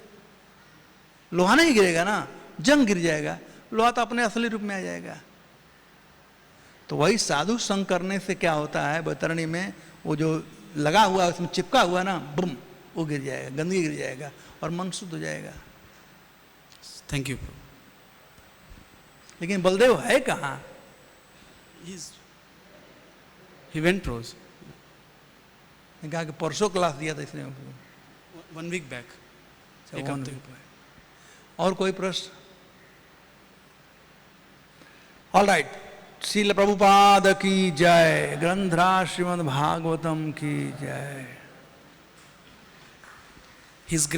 लोहा नहीं गिरेगा ना, जंग गिर जाएगा, लोहा तो अपने असली रूप में आ जाएगा। तो वही साधु संग करने से क्या होता है, वैतरणी में वो जो लगा हुआ उसमें चिपका हुआ ना, बुम, वो गिर जाएगा, गंदगी गिर जाएगा और मन शुद्ध हो जाएगा। Thank you. लेकिन बलदेव है कहाँ? ही वेंट रोज। कहा कि परसों क्लास दिया था इसलिए 1 वीक बैक, एक हफ्ते। और कोई प्रश्न? ऑल राइट, श्रील प्रभुपाद की जय, ग्रंथराज श्रीमद् भागवतम की जय। His great